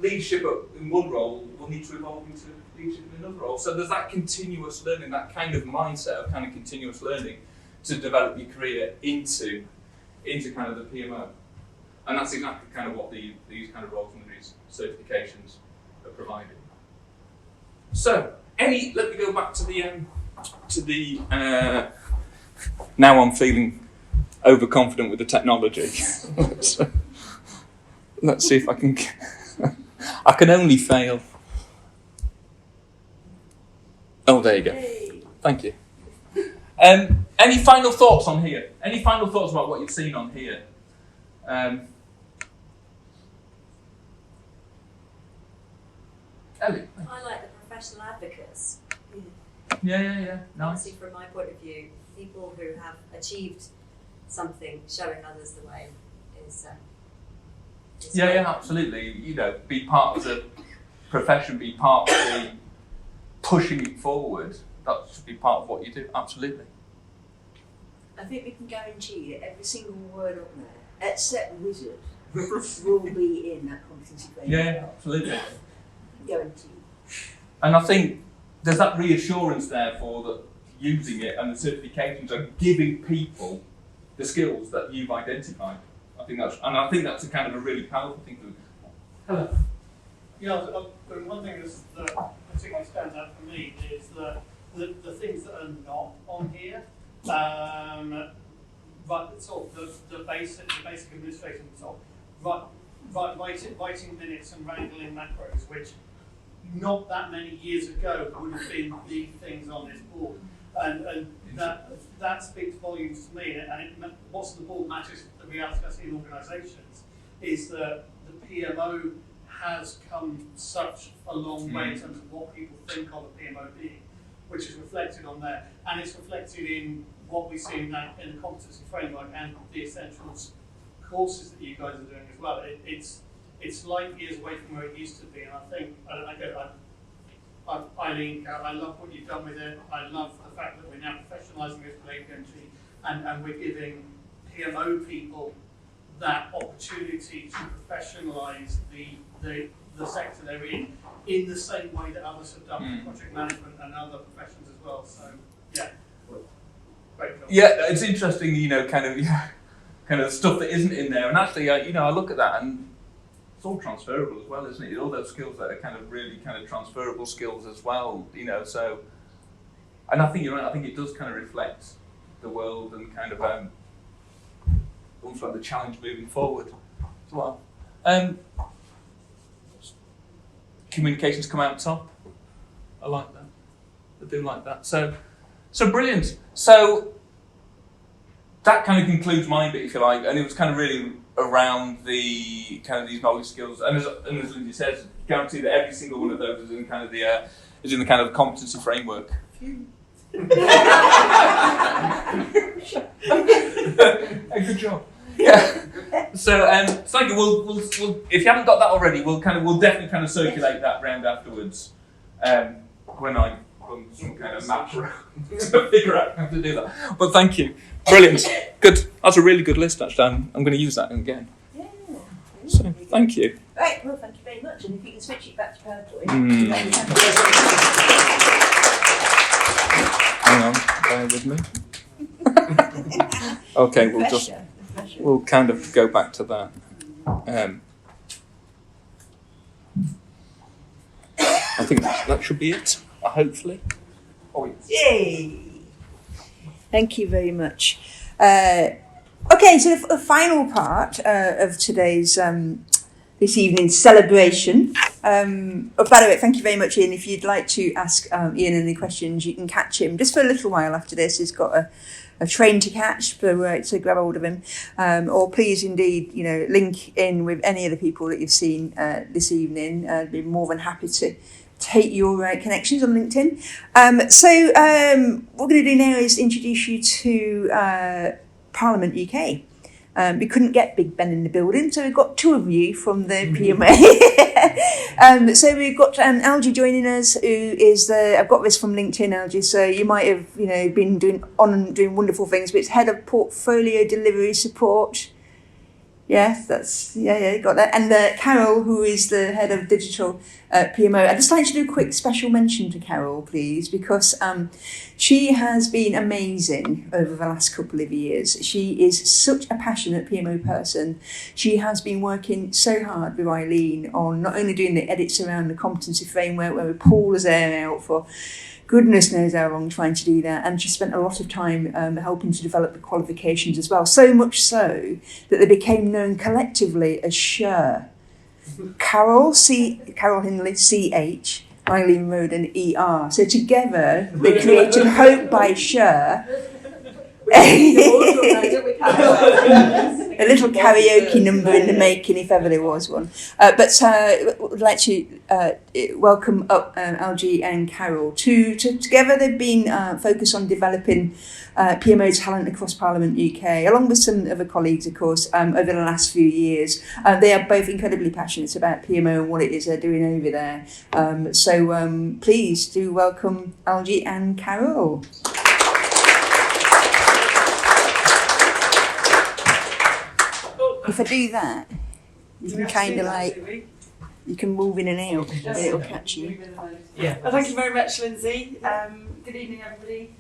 leadership in one role will need to evolve into leadership in another role. So there's that continuous learning, that kind of mindset of kind of continuous learning to develop your career into kind of the PMO. And that's exactly kind of what these kind of roles and these certifications are providing. So, let me go back to the now I'm feeling overconfident with the technology. Let's see if I can. I can only fail. Oh, there you go. Thank you. Any final thoughts on here? Any final thoughts about what you've seen on here? Ellie? I like the professional advocates. Yeah. Nice. Obviously, from my point of view, people who have achieved something, showing others the way is Yeah, absolutely. You know, be part of the profession, be part of the pushing it forward. That should be part of what you do. Absolutely. I think we can guarantee that every single word on there, except wizard, will be in that competency framework. Yeah, absolutely. Guaranteed. And I think there's that reassurance therefore that using it and the certifications are giving people the skills that you've identified. I think that's a kind of a really powerful thing to do. Hello. Yeah, one thing that particularly stands out for me is that the things that are not on here, but sort of the basic administration, sort of writing minutes and wrangling macros, which not that many years ago would have been the things on this board, and that speaks volumes to me. And what's the board matters, the reality I see in organisations is that the PMO has come such a long way in terms of what people think of a PMO being, which is reflected on there, and it's reflected in what we see in the competency framework and the essentials courses that you guys are doing as well. It's light years away from where it used to be, and I think Eileen, I love what you've done with it. I love the fact that we're now professionalising this with APMG, and we're giving PMO people that opportunity to professionionalise the sector they're in the same way that others have done for project management and other professions as well. So yeah, great job. Yeah, it's interesting, you know, kind of stuff that isn't in there, and actually, you know, I look at that and it's all transferable as well, isn't it? All those skills that are kind of really kind of transferable skills as well, you know. So, and I think you're right. I think it does kind of reflect the world and kind of almost like the challenge moving forward as well. Communications come out top. I like that. I do like that. So brilliant. So that kind of concludes my bit, if you like, and it was kind of really around the kind of these knowledge skills, and as Lindsay says, guarantee that every single one of those is in kind of the competency framework. Good job. Yeah. So thank you. We'll if you haven't got that already, we'll definitely kind of circulate that round afterwards. When I run some kind of map around to figure out how to do that. But thank you. Brilliant. Good. That's a really good list, actually. I'm going to use that again. Yeah. So thank you. Right, well, thank you very much. And if you can switch it back to PowerPoint. Hang on, bear with me. Okay, we'll kind of go back to that. I think that should be it. Hopefully. Oh, yes. Yay! Thank you very much. Okay, so the final part of today's this evening's celebration. By the way, thank you very much, Ian. If you'd like to ask Ian any questions, you can catch him just for a little while after this. He's got a train to catch, so grab hold of him. Or please, indeed, link in with any of the people that you've seen this evening. I'd be more than happy to take your connections on LinkedIn. What we're going to do now is introduce you to Parliament UK. We couldn't get Big Ben in the building, so we've got two of you from the PMO. So we've got Algie joining us, who is I've got this from LinkedIn, Algie, so you might have been doing wonderful things, but it's Head of Portfolio Delivery Support. Yes, yeah, got that. And Carol, who is the head of digital PMO. I'd just like to do a quick special mention to Carol, please, because she has been amazing over the last couple of years. She is such a passionate PMO person. She has been working so hard with Eileen on not only doing the edits around the competency framework, where we pull us out for goodness knows how long trying to do that, and she spent a lot of time helping to develop the qualifications as well, so much so that they became known collectively as SHER. Carol Hindley, CH, Eileen Roden, ER. So together they created Hope by SHER. A little karaoke number in the making, if ever there was one. But would like to welcome up Algie and Carol. Together they've been focused on developing PMO talent across Parliament UK, along with some other colleagues, of course, over the last few years. They are both incredibly passionate about PMO and what it is they're doing over there. So please do welcome Algie and Carol. If I do that, you can kind of like, you can move in and out, it'll catch you. Yeah. Well, thank you very much, Lindsay. Good evening, everybody.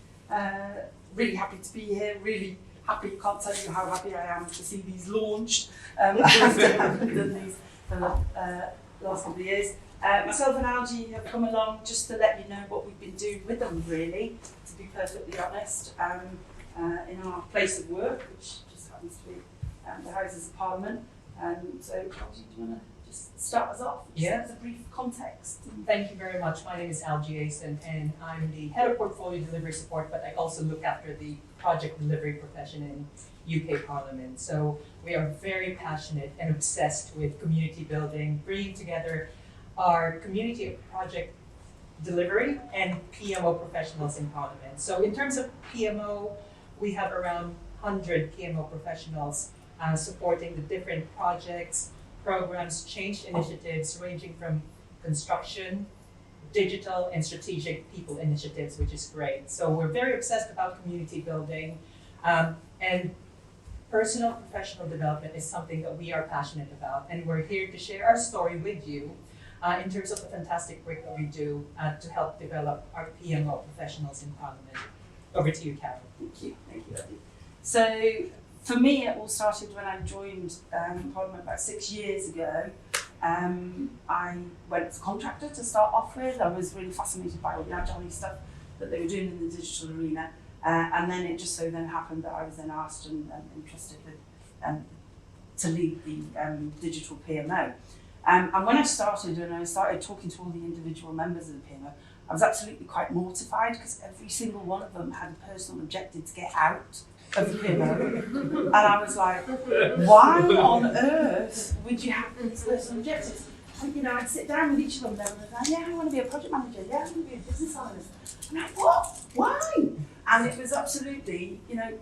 Really happy to be here. Really happy. Can't tell you how happy I am to see these launched. I've done these for the last couple of years. Myself and Algie have come along just to let you know what we've been doing with them, really, to be perfectly honest, in our place of work, which just happens to be the Houses of Parliament. So, Algie, do you want to just start us off? Yeah. As a brief context. Thank you very much. My name is Algie Asen, and I'm the head of portfolio delivery support, but I also look after the project delivery profession in UK Parliament. So we are very passionate and obsessed with community building, bringing together our community project delivery and PMO professionals in Parliament. So in terms of PMO, we have around 100 PMO professionals supporting the different projects, programs, change initiatives ranging from construction, digital, and strategic people initiatives, which is great. So we're very obsessed about community building, and personal professional development is something that we are passionate about, and we're here to share our story with you in terms of the fantastic work that we do to help develop our PMO professionals in Parliament. Over to you, Carol. Thank you, Abby. So, for me, it all started when I joined Parliament about 6 years ago. I went as a contractor to start off with. I was really fascinated by all the agile stuff that they were doing in the digital arena. And then it just so then happened that I was then asked and entrusted with to lead the digital PMO. And when I started, and I started talking to all the individual members of the PMO, I was absolutely quite mortified because every single one of them had a personal objective to get out of the PMO. And I was like, why on earth would you have these personal objectives? And, you know, I'd sit down with each of them and they'd like, yeah, I want to be a project manager, yeah, I want to be a business analyst. And I'm like, what? Why? And it was absolutely, you know,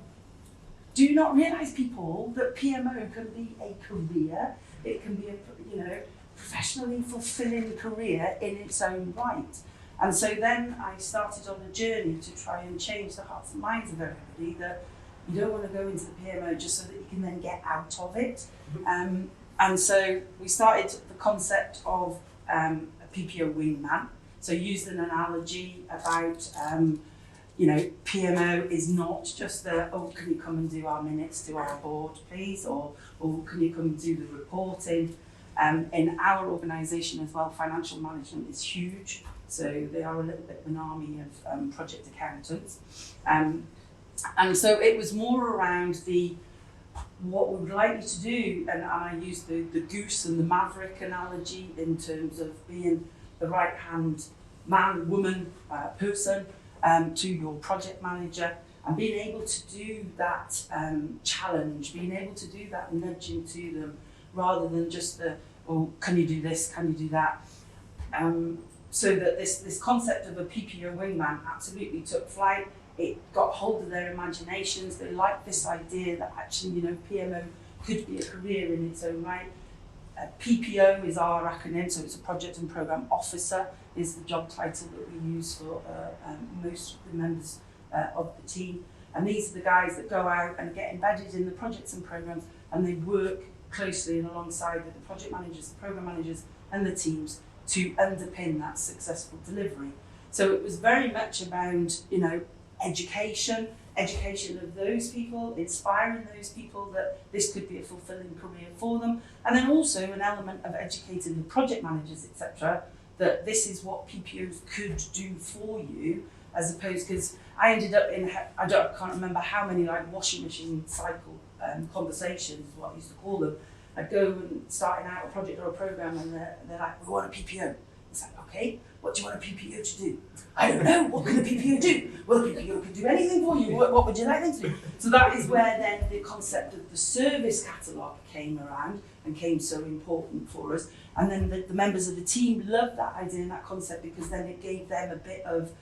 do you not realise, people, that PMO can be a career, it can be a, you know, professionally fulfilling career in its own right. And so then I started on a journey to try and change the hearts and minds of everybody that you don't want to go into the PMO just so that you can then get out of it. And so we started the concept of a PPO wingman. So used an analogy about, you know, PMO is not just the, oh, can you come and do our minutes to our board, please? Or can you come and do the reporting? In our organisation as well, financial management is huge. So they are a little bit of an army of project accountants. And so it was more around what we would like you to do, and I used the goose and the maverick analogy in terms of being the right-hand man, woman, person to your project manager, and being able to do that challenge, being able to do that nudging to them, rather than just the, oh, can you do this, can you do that? So that this concept of a PPO wingman absolutely took flight. It got hold of their imaginations. They liked this idea that actually, you know, PMO could be a career in its own right. PPO is our acronym, so it's a Project and Programme Officer, is the job title that we use for most of the members of the team. And these are the guys that go out and get embedded in the projects and programmes, and they work closely and alongside with the project managers, the programme managers and the teams to underpin that successful delivery. So it was very much around, you know, education of those people, inspiring those people that this could be a fulfilling career for them, and then also an element of educating the project managers, etc., that this is what PPOs could do for you, as opposed, because I ended up in, I can't remember how many like washing machine cycle conversations, is what I used to call them. I'd go and starting out a project or a programme and they're like, we want a PPO. It's like, okay, what do you want a PPO to do? I don't know, what can a PPO do? Well, a PPO can do anything for you, what would you like them to do? So that is where then the concept of the service catalogue came around and came so important for us. And then the members of the team loved that idea and that concept, because then it gave them a bit of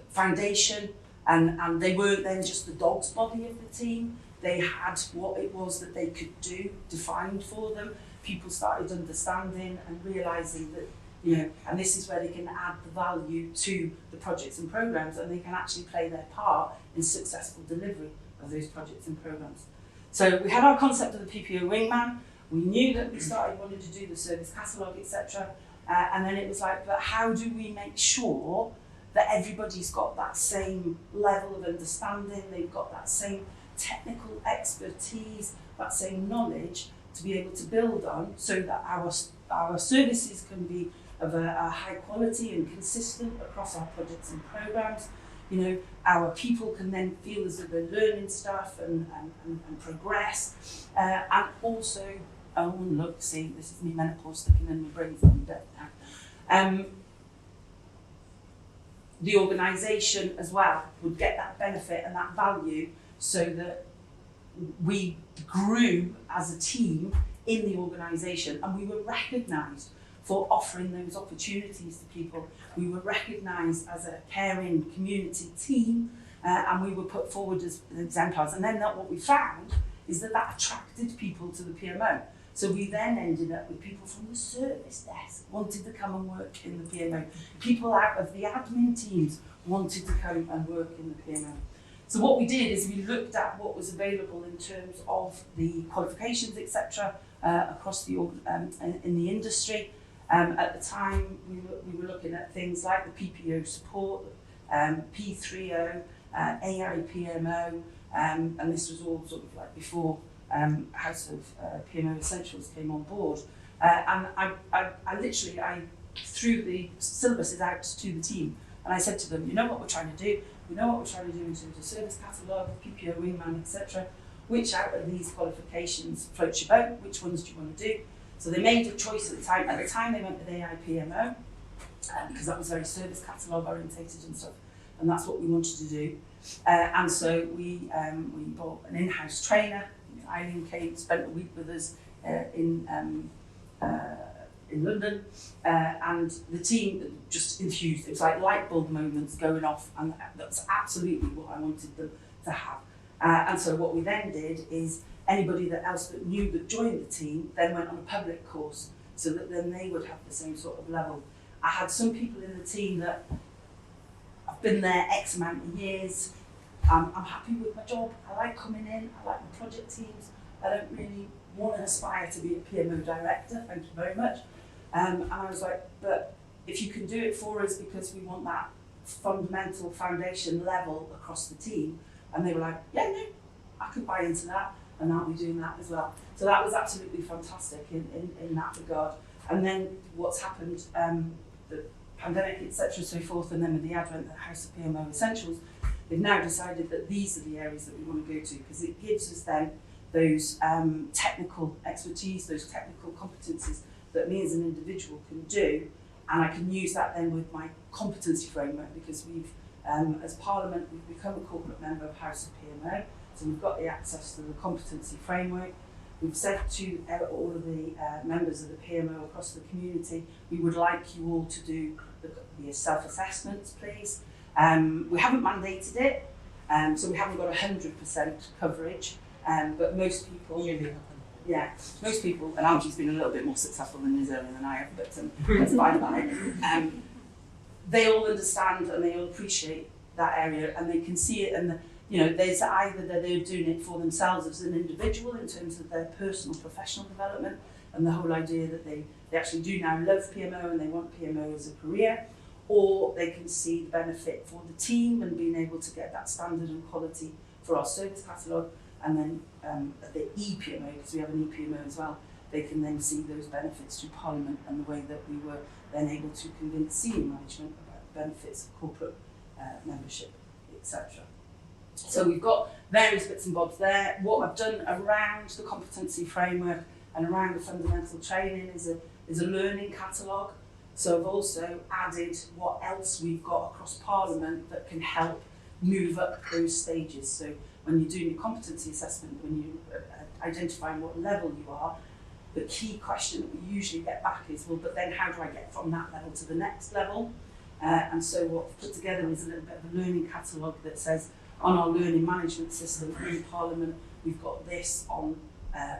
foundation, and they weren't then just the dog's body of the team. They had what it was that they could do defined for them. People started understanding and realising that, you know, and this is where they can add the value to the projects and programmes, and they can actually play their part in successful delivery of those projects and programmes. So we had our concept of the PPO wingman. We knew that we started wanting to do the service catalogue, etc. And then it was like, but how do we make sure that everybody's got that same level of understanding, they've got that same technical expertise, that same knowledge to be able to build on, so that our services can be of a high quality and consistent across our projects and programmes. You know, our people can then feel as though they're learning stuff and progress. And also, oh look, see, this is me menopause sticking in my brain from death now. The organisation as well would get that benefit and that value, so that we grew as a team in the organisation, and we were recognised for offering those opportunities to people. We were recognised as a caring community team, and we were put forward as exemplars. And then what we found is that attracted people to the PMO. So we then ended up with people from the service desk wanted to come and work in the PMO. People out of the admin teams wanted to come and work in the PMO. So what we did is we looked at what was available in terms of the qualifications, etc., across the in the industry. At the time, we were looking at things like the PPO support, P30, AIPMO, and this was all sort of like before House of PMO Essentials came on board. And I literally threw the syllabuses out to the team, and I said to them, you know what we're trying to do? We know what we're trying to do in terms of service catalogue, PPO, wingman, etc. Which out of these qualifications floats your boat? Which ones do you want to do? So they made a choice at the time. At the time, they went with AIPMO, because that was very service catalogue orientated and stuff, and that's what we wanted to do. And so we bought an in-house trainer. Eileen came, spent a week with us in London, and the team just infused. It was like light bulb moments going off, and that's absolutely what I wanted them to have. And so what we then did is anybody else that joined the team then went on a public course, so that then they would have the same sort of level. I had some people in the team that I've been there X amount of years. I'm happy with my job. I like coming in. I like the project teams. I don't really want to aspire to be a PMO director. Thank you very much. And I was like, but if you can do it for us, because we want that fundamental foundation level across the team. And they were like, yeah, no, I could buy into that, and I'll be doing that as well. So that was absolutely fantastic in that regard. And then what's happened, the pandemic, etc., so forth, and then with the advent of the House of PMO Essentials, they've now decided that these are the areas that we want to go to, because it gives us then those technical expertise, those technical competencies that me as an individual can do, and I can use that then with my competency framework, because we've, as Parliament, we've become a corporate member of House of PMO, so we've got the access to the competency framework. We've said to all of the members of the PMO across the community, we would like you all to do the self-assessments, please. We haven't mandated it, so we haven't got 100% coverage, but most people, most people, and Algie's been a little bit more successful in his area than I have, but that's fine about it. They all understand and they all appreciate that area, and they can see it, and there's either that they're doing it for themselves as an individual in terms of their personal professional development and the whole idea that they actually do now love PMO and they want PMO as a career, or they can see the benefit for the team and being able to get that standard and quality for our service catalogue, and then the ePMO, because we have an ePMO as well, they can then see those benefits to Parliament and the way that we were then able to convince senior management about the benefits of corporate membership, etc. So we've got various bits and bobs there. What I've done around the competency framework and around the fundamental training is a learning catalogue. So I've also added what else we've got across Parliament that can help move up those stages. So when you're doing your competency assessment, when you're identifying what level you are, the key question that we usually get back is, well, but then how do I get from that level to the next level? And so what I've put together is a little bit of a learning catalogue that says, on our learning management system in Parliament, we've got this on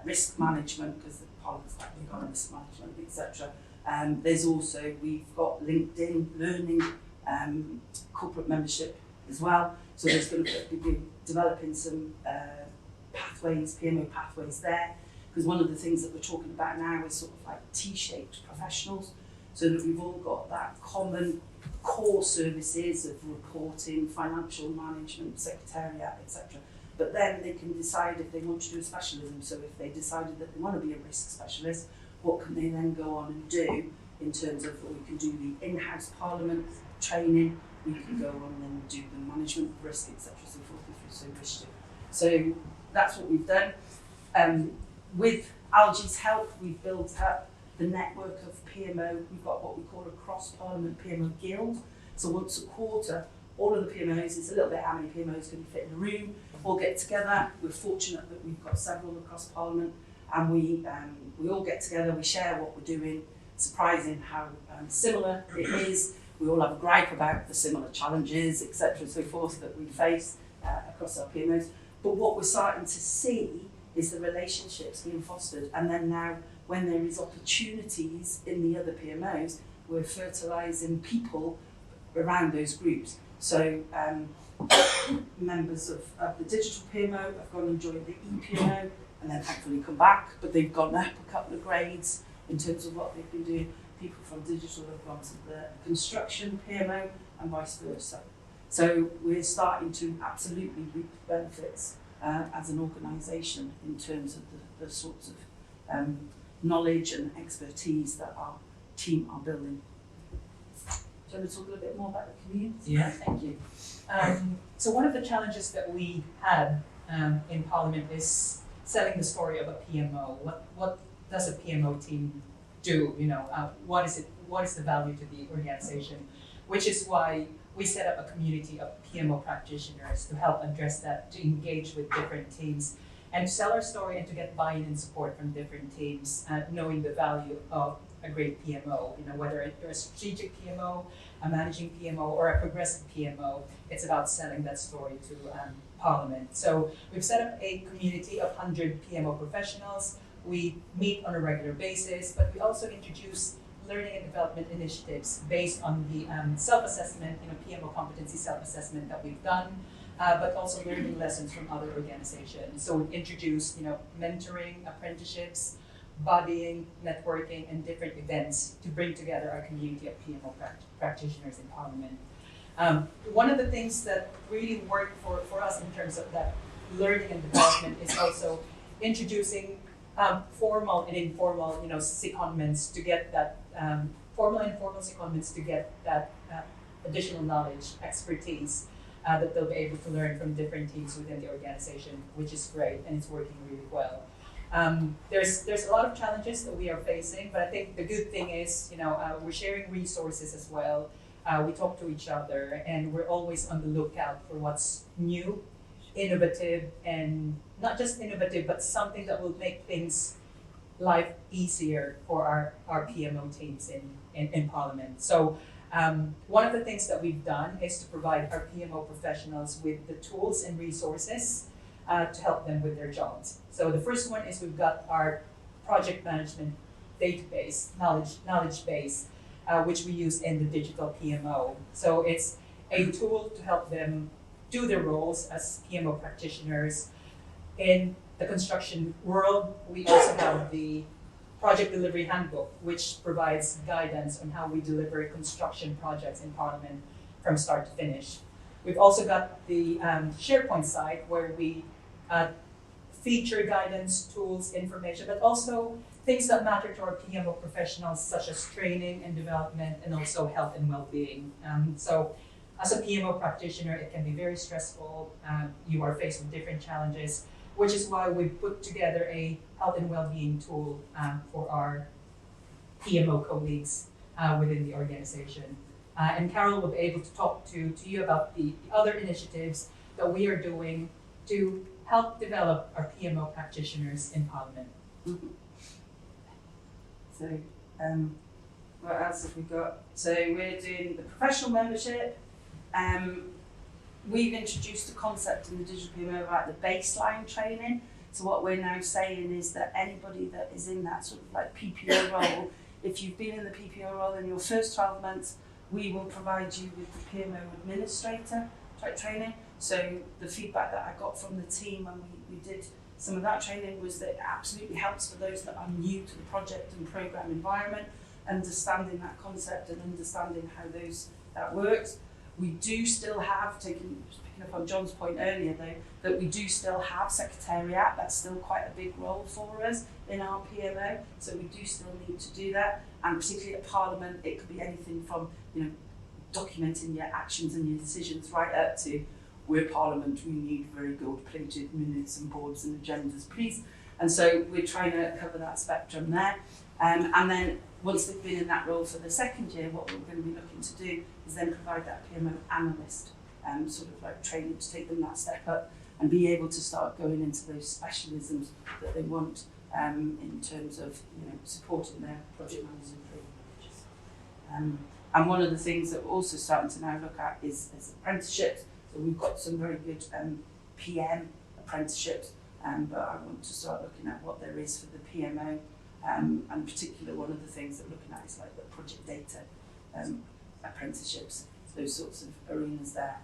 risk management, because the Parliament's like, we've got risk management, etc. There's also, we've got LinkedIn learning, corporate membership as well. So there's going to be developing some pathways, PMO pathways there, because one of the things that we're talking about now is sort of like T-shaped professionals, so that we've all got that common core services of reporting, financial management, secretariat, etc. But then they can decide if they want to do a specialism. So if they decided that they want to be a risk specialist, what can they then go on and do in terms of, we can do the in-house Parliament training, we can go on and then do the management of risk, etc. so forth if you so wish to. So that's what we've done. With Algie's help, we've built up the network of PMO. We've got what we call a cross-Parliament PMO guild. So once a quarter, all of the PMOs, it's a little bit how many PMOs can fit in a room, all get together. We're fortunate that we've got several across Parliament, and we all get together, we share what we're doing. Surprising how similar it is. We all have a gripe about the similar challenges, etc. and so forth that we face across our PMOs. But what we're starting to see is the relationships being fostered, and then now when there is opportunities in the other PMOs, we're fertilising people around those groups. So members of the digital PMO have gone and joined the ePMO and then thankfully come back, but they've gone up a couple of grades in terms of what they've been doing. People from digital have gone to the construction PMO and vice versa. So we're starting to absolutely reap benefits as an organisation in terms of the sorts of knowledge and expertise that our team are building. Do you want to talk a little bit more about the community? Yeah, thank you. So one of the challenges that we had in Parliament is selling the story of a PMO. What does a PMO team do? What is it? What is the value to the organisation? Which is why we set up a community of PMO practitioners to help address that, to engage with different teams, and to sell our story and to get buy-in and support from different teams, knowing the value of a great PMO. Whether you're a strategic PMO, a managing PMO, or a progressive PMO, it's about selling that story to Parliament. So we've set up a community of 100 PMO professionals. We meet on a regular basis, but we also introduce learning and development initiatives based on the self-assessment, PMO competency self-assessment that we've done, but also learning lessons from other organizations. So we've introduced, mentoring, apprenticeships, buddying, networking, and different events to bring together our community of PMO practitioners in Parliament. One of the things that really worked for us in terms of that learning and development is also introducing formal and informal, secondments to get that formal and informal secondments to get that additional knowledge, expertise that they'll be able to learn from different teams within the organization, which is great, and it's working really well. There's a lot of challenges that we are facing, but I think the good thing is, we're sharing resources as well. We talk to each other, and we're always on the lookout for what's new, innovative, and not just innovative, but something that will make life easier for our PMO teams in Parliament. So one of the things that we've done is to provide our PMO professionals with the tools and resources to help them with their jobs. So the first one is we've got our project management database, knowledge base, which we use in the digital PMO. So it's a tool to help them do their roles as PMO practitioners. In the construction world, we also have the Project Delivery Handbook, which provides guidance on how we deliver construction projects in Parliament from start to finish. We've also got the SharePoint site where we feature guidance, tools, information, but also things that matter to our PMO professionals, such as training and development, and also health and well-being. So as a PMO practitioner, it can be very stressful. You are faced with different challenges, which is why we put together a health and well-being tool for our PMO colleagues within the organization. And Carol will be able to talk to you about the other initiatives that we are doing to help develop our PMO practitioners in Parliament. Mm-hmm. So, what else have we got? So we're doing the professional membership. We've introduced a concept in the digital PMO about the baseline training. So what we're now saying is that anybody that is in that sort of like PPO role, if you've been in the PPO role in your first 12 months, we will provide you with the PMO administrator type training. So the feedback that I got from the team when we did some of that training was that it absolutely helps for those that are new to the project and programme environment, understanding that concept and understanding how that works. We do still have, picking up on John's point earlier though, that we do still have secretariat. That's still quite a big role for us in our PMO, so we do still need to do that. And particularly at Parliament, it could be anything from, documenting your actions and your decisions right up to, we're Parliament, we need very gold-plated minutes and boards and agendas, please. And so we're trying to cover that spectrum there. And then once they've been in that role for the second year, what we're going to be looking to do is then provide that PMO analyst sort of like training to take them that step up and be able to start going into those specialisms that they want in terms of supporting their project managers and program managers. And one of the things that we're also starting to now look at is apprenticeships. So we've got some very good PM apprenticeships, but I want to start looking at what there is for the PMO. And in particular, one of the things that we're looking at is like the project data apprenticeships, those sorts of arenas there.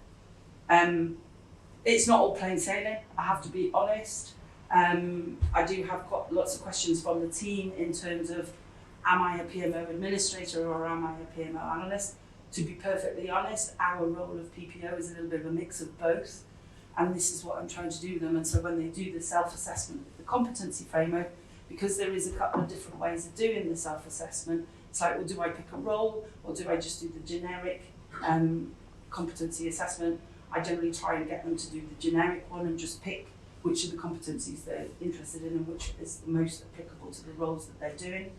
It's not all plain sailing, I have to be honest. I do have lots of questions from the team in terms of, am I a PMO administrator or am I a PMO analyst? To be perfectly honest, our role of PPO is a little bit of a mix of both, and this is what I'm trying to do with them. And so when they do the self-assessment, the competency framework, because there is a couple of different ways of doing the self-assessment, it's like, well, do I pick a role or do I just do the generic competency assessment? I generally try and get them to do the generic one and just pick which of the competencies they're interested in and which is the most applicable to the roles that they're doing.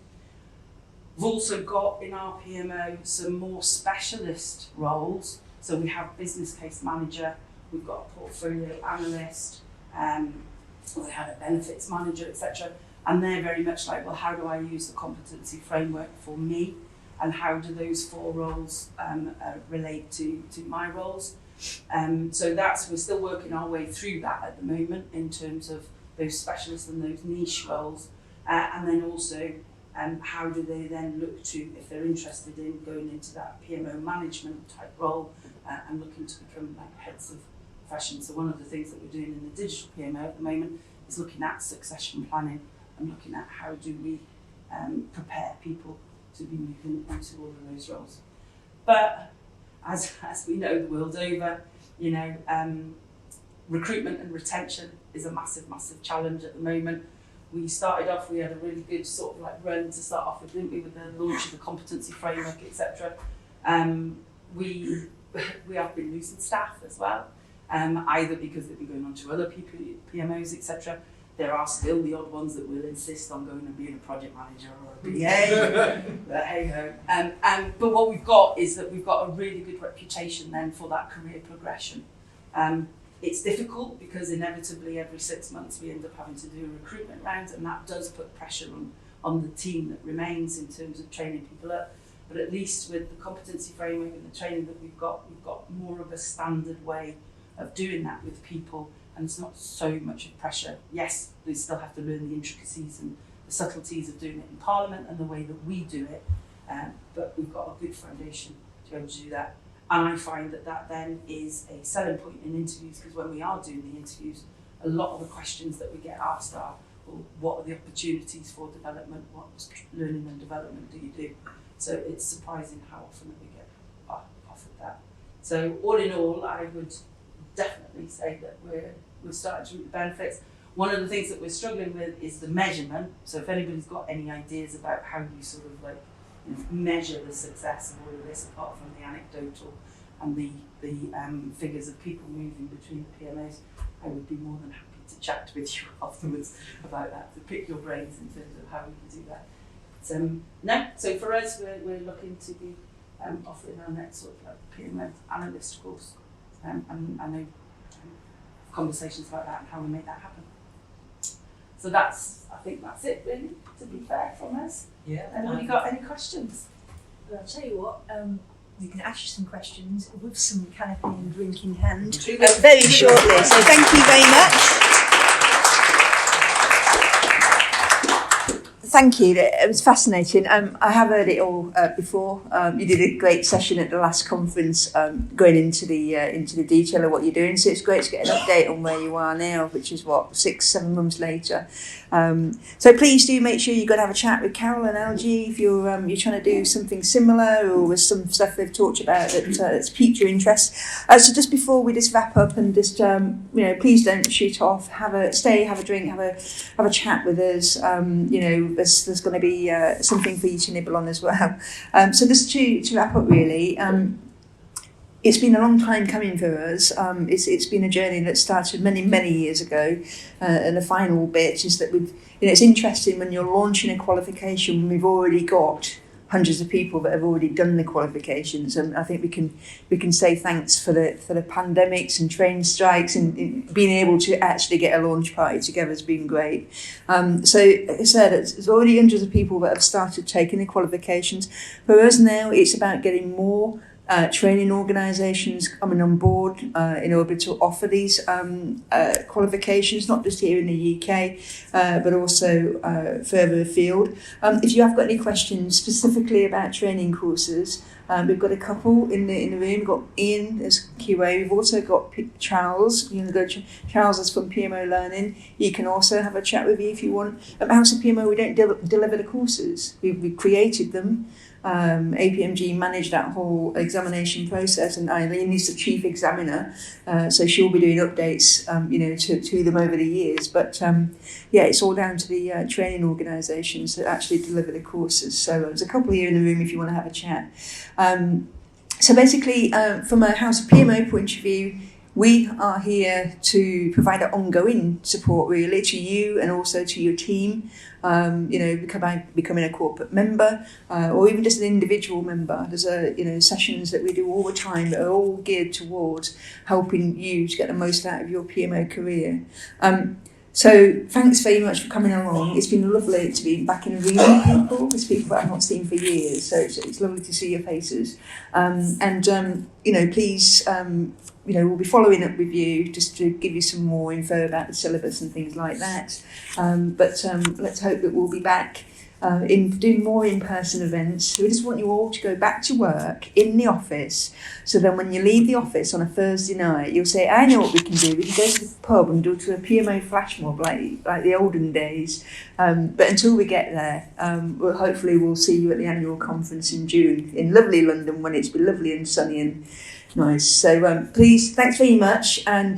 We've also got in our PMO some more specialist roles. So we have business case manager, we've got a portfolio analyst, we have a benefits manager, etc. And they're very much like, well, how do I use the competency framework for me? And how do those four roles relate to my roles? So we're still working our way through that at the moment in terms of those specialists and those niche roles. And then also, how do they then look to, if they're interested in going into that PMO management type role and looking to become like heads of profession. So one of the things that we're doing in the digital PMO at the moment is looking at succession planning and looking at how do we prepare people to be moving into all of those roles. But as we know the world over, recruitment and retention is a massive, massive challenge at the moment. We started off, we had a really good sort of like run to start off with, didn't we, with the launch of the competency framework, etc. We have been losing staff as well, either because they've been going on to other PMOs, etc. There are still the odd ones that will insist on going and being a project manager or a BA, but hey ho. But what we've got is that we've got a really good reputation then for that career progression. It's difficult because inevitably every 6 months we end up having to do a recruitment round, and that does put pressure on the team that remains in terms of training people up. But at least with the competency framework and the training that we've got more of a standard way of doing that with people, and it's not so much of pressure. Yes, they still have to learn the intricacies and the subtleties of doing it in Parliament and the way that we do it, but we've got a good foundation to be able to do that. And I find that then is a selling point in interviews, because when we are doing the interviews, a lot of the questions that we get asked are, well, what are the opportunities for development? What learning and development do you do? So it's surprising how often that we get offered that. So all in all, I would definitely say that we're starting to reap the benefits. One of the things that we're struggling with is the measurement. So if anybody's got any ideas about how you sort of like measure the success of all of this, apart from the anecdotal and the figures of people moving between the PMOs, I would be more than happy to chat with you afterwards about that, to pick your brains in terms of how we can do that. So for us, we're looking to be offering our next sort of like PMO analyst course, and I know conversations like that and how we make that happen. So I think that's it really, to be fair, from us. Yeah. And have you got any questions? Well, I'll tell you what, we can ask you some questions with some canopy and drink in hand very shortly. So thank you very much. Thank you. It was fascinating. I have heard it all before. You did a great session at the last conference, going into the detail of what you're doing. So it's great to get an update on where you are now, which is 6-7 months later. So please do make sure you go and have a chat with Carol and LG if you're trying to do something similar, or with some stuff they've talked about that's piqued your interest. So just before we just wrap up and just please don't shoot off. Have a drink, have a chat with us. There's going to be something for you to nibble on as well. So just to wrap up really. It's been a long time coming for us. It's been a journey that started many years ago, and the final bit is that it's interesting when you're launching a qualification when we've already got hundreds of people that have already done the qualifications, and I think we can say thanks for the pandemics and train strikes, and being able to actually get a launch party together has been great. So as I said, there's already hundreds of people that have started taking the qualifications. For us now, it's about getting more training organisations coming on board in order to offer these qualifications, not just here in the UK, but also further afield. If you have got any questions specifically about training courses, we've got a couple in the room. We've got Ian as QA. We've also got Charles. You can go to Charles is from PMO Learning. He can also have a chat with you if you want. At House of PMO, we don't deliver the courses. We've created them. APMG managed that whole examination process, and Eileen is the chief examiner, so she'll be doing updates, to them over the years. But it's all down to the training organisations that actually deliver the courses. So there's a couple here in the room if you want to have a chat. So basically, from a House of PMO point of view, we are here to provide an ongoing support really to you and also to your team, becoming a corporate member or even just an individual member. There's sessions that we do all the time that are all geared towards helping you to get the most out of your PMO career. So thanks very much for coming along. It's been lovely to be back in a room with people. There's people that I've not seen for years, so it's lovely to see your faces. Please, we'll be following up with you just to give you some more info about the syllabus and things like that. Let's hope that we'll be back in doing more in-person events. We just want you all to go back to work in the office, so then when you leave the office on a Thursday night, you'll say, I know what we can do. We can go to the pub and do to a PMO flash mob like the olden days. But until we get there, we'll see you at the annual conference in June in lovely London, when it's been lovely and sunny and nice. So please, thanks very much, and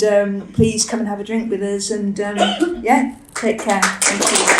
please come and have a drink with us, and take care. Thank you.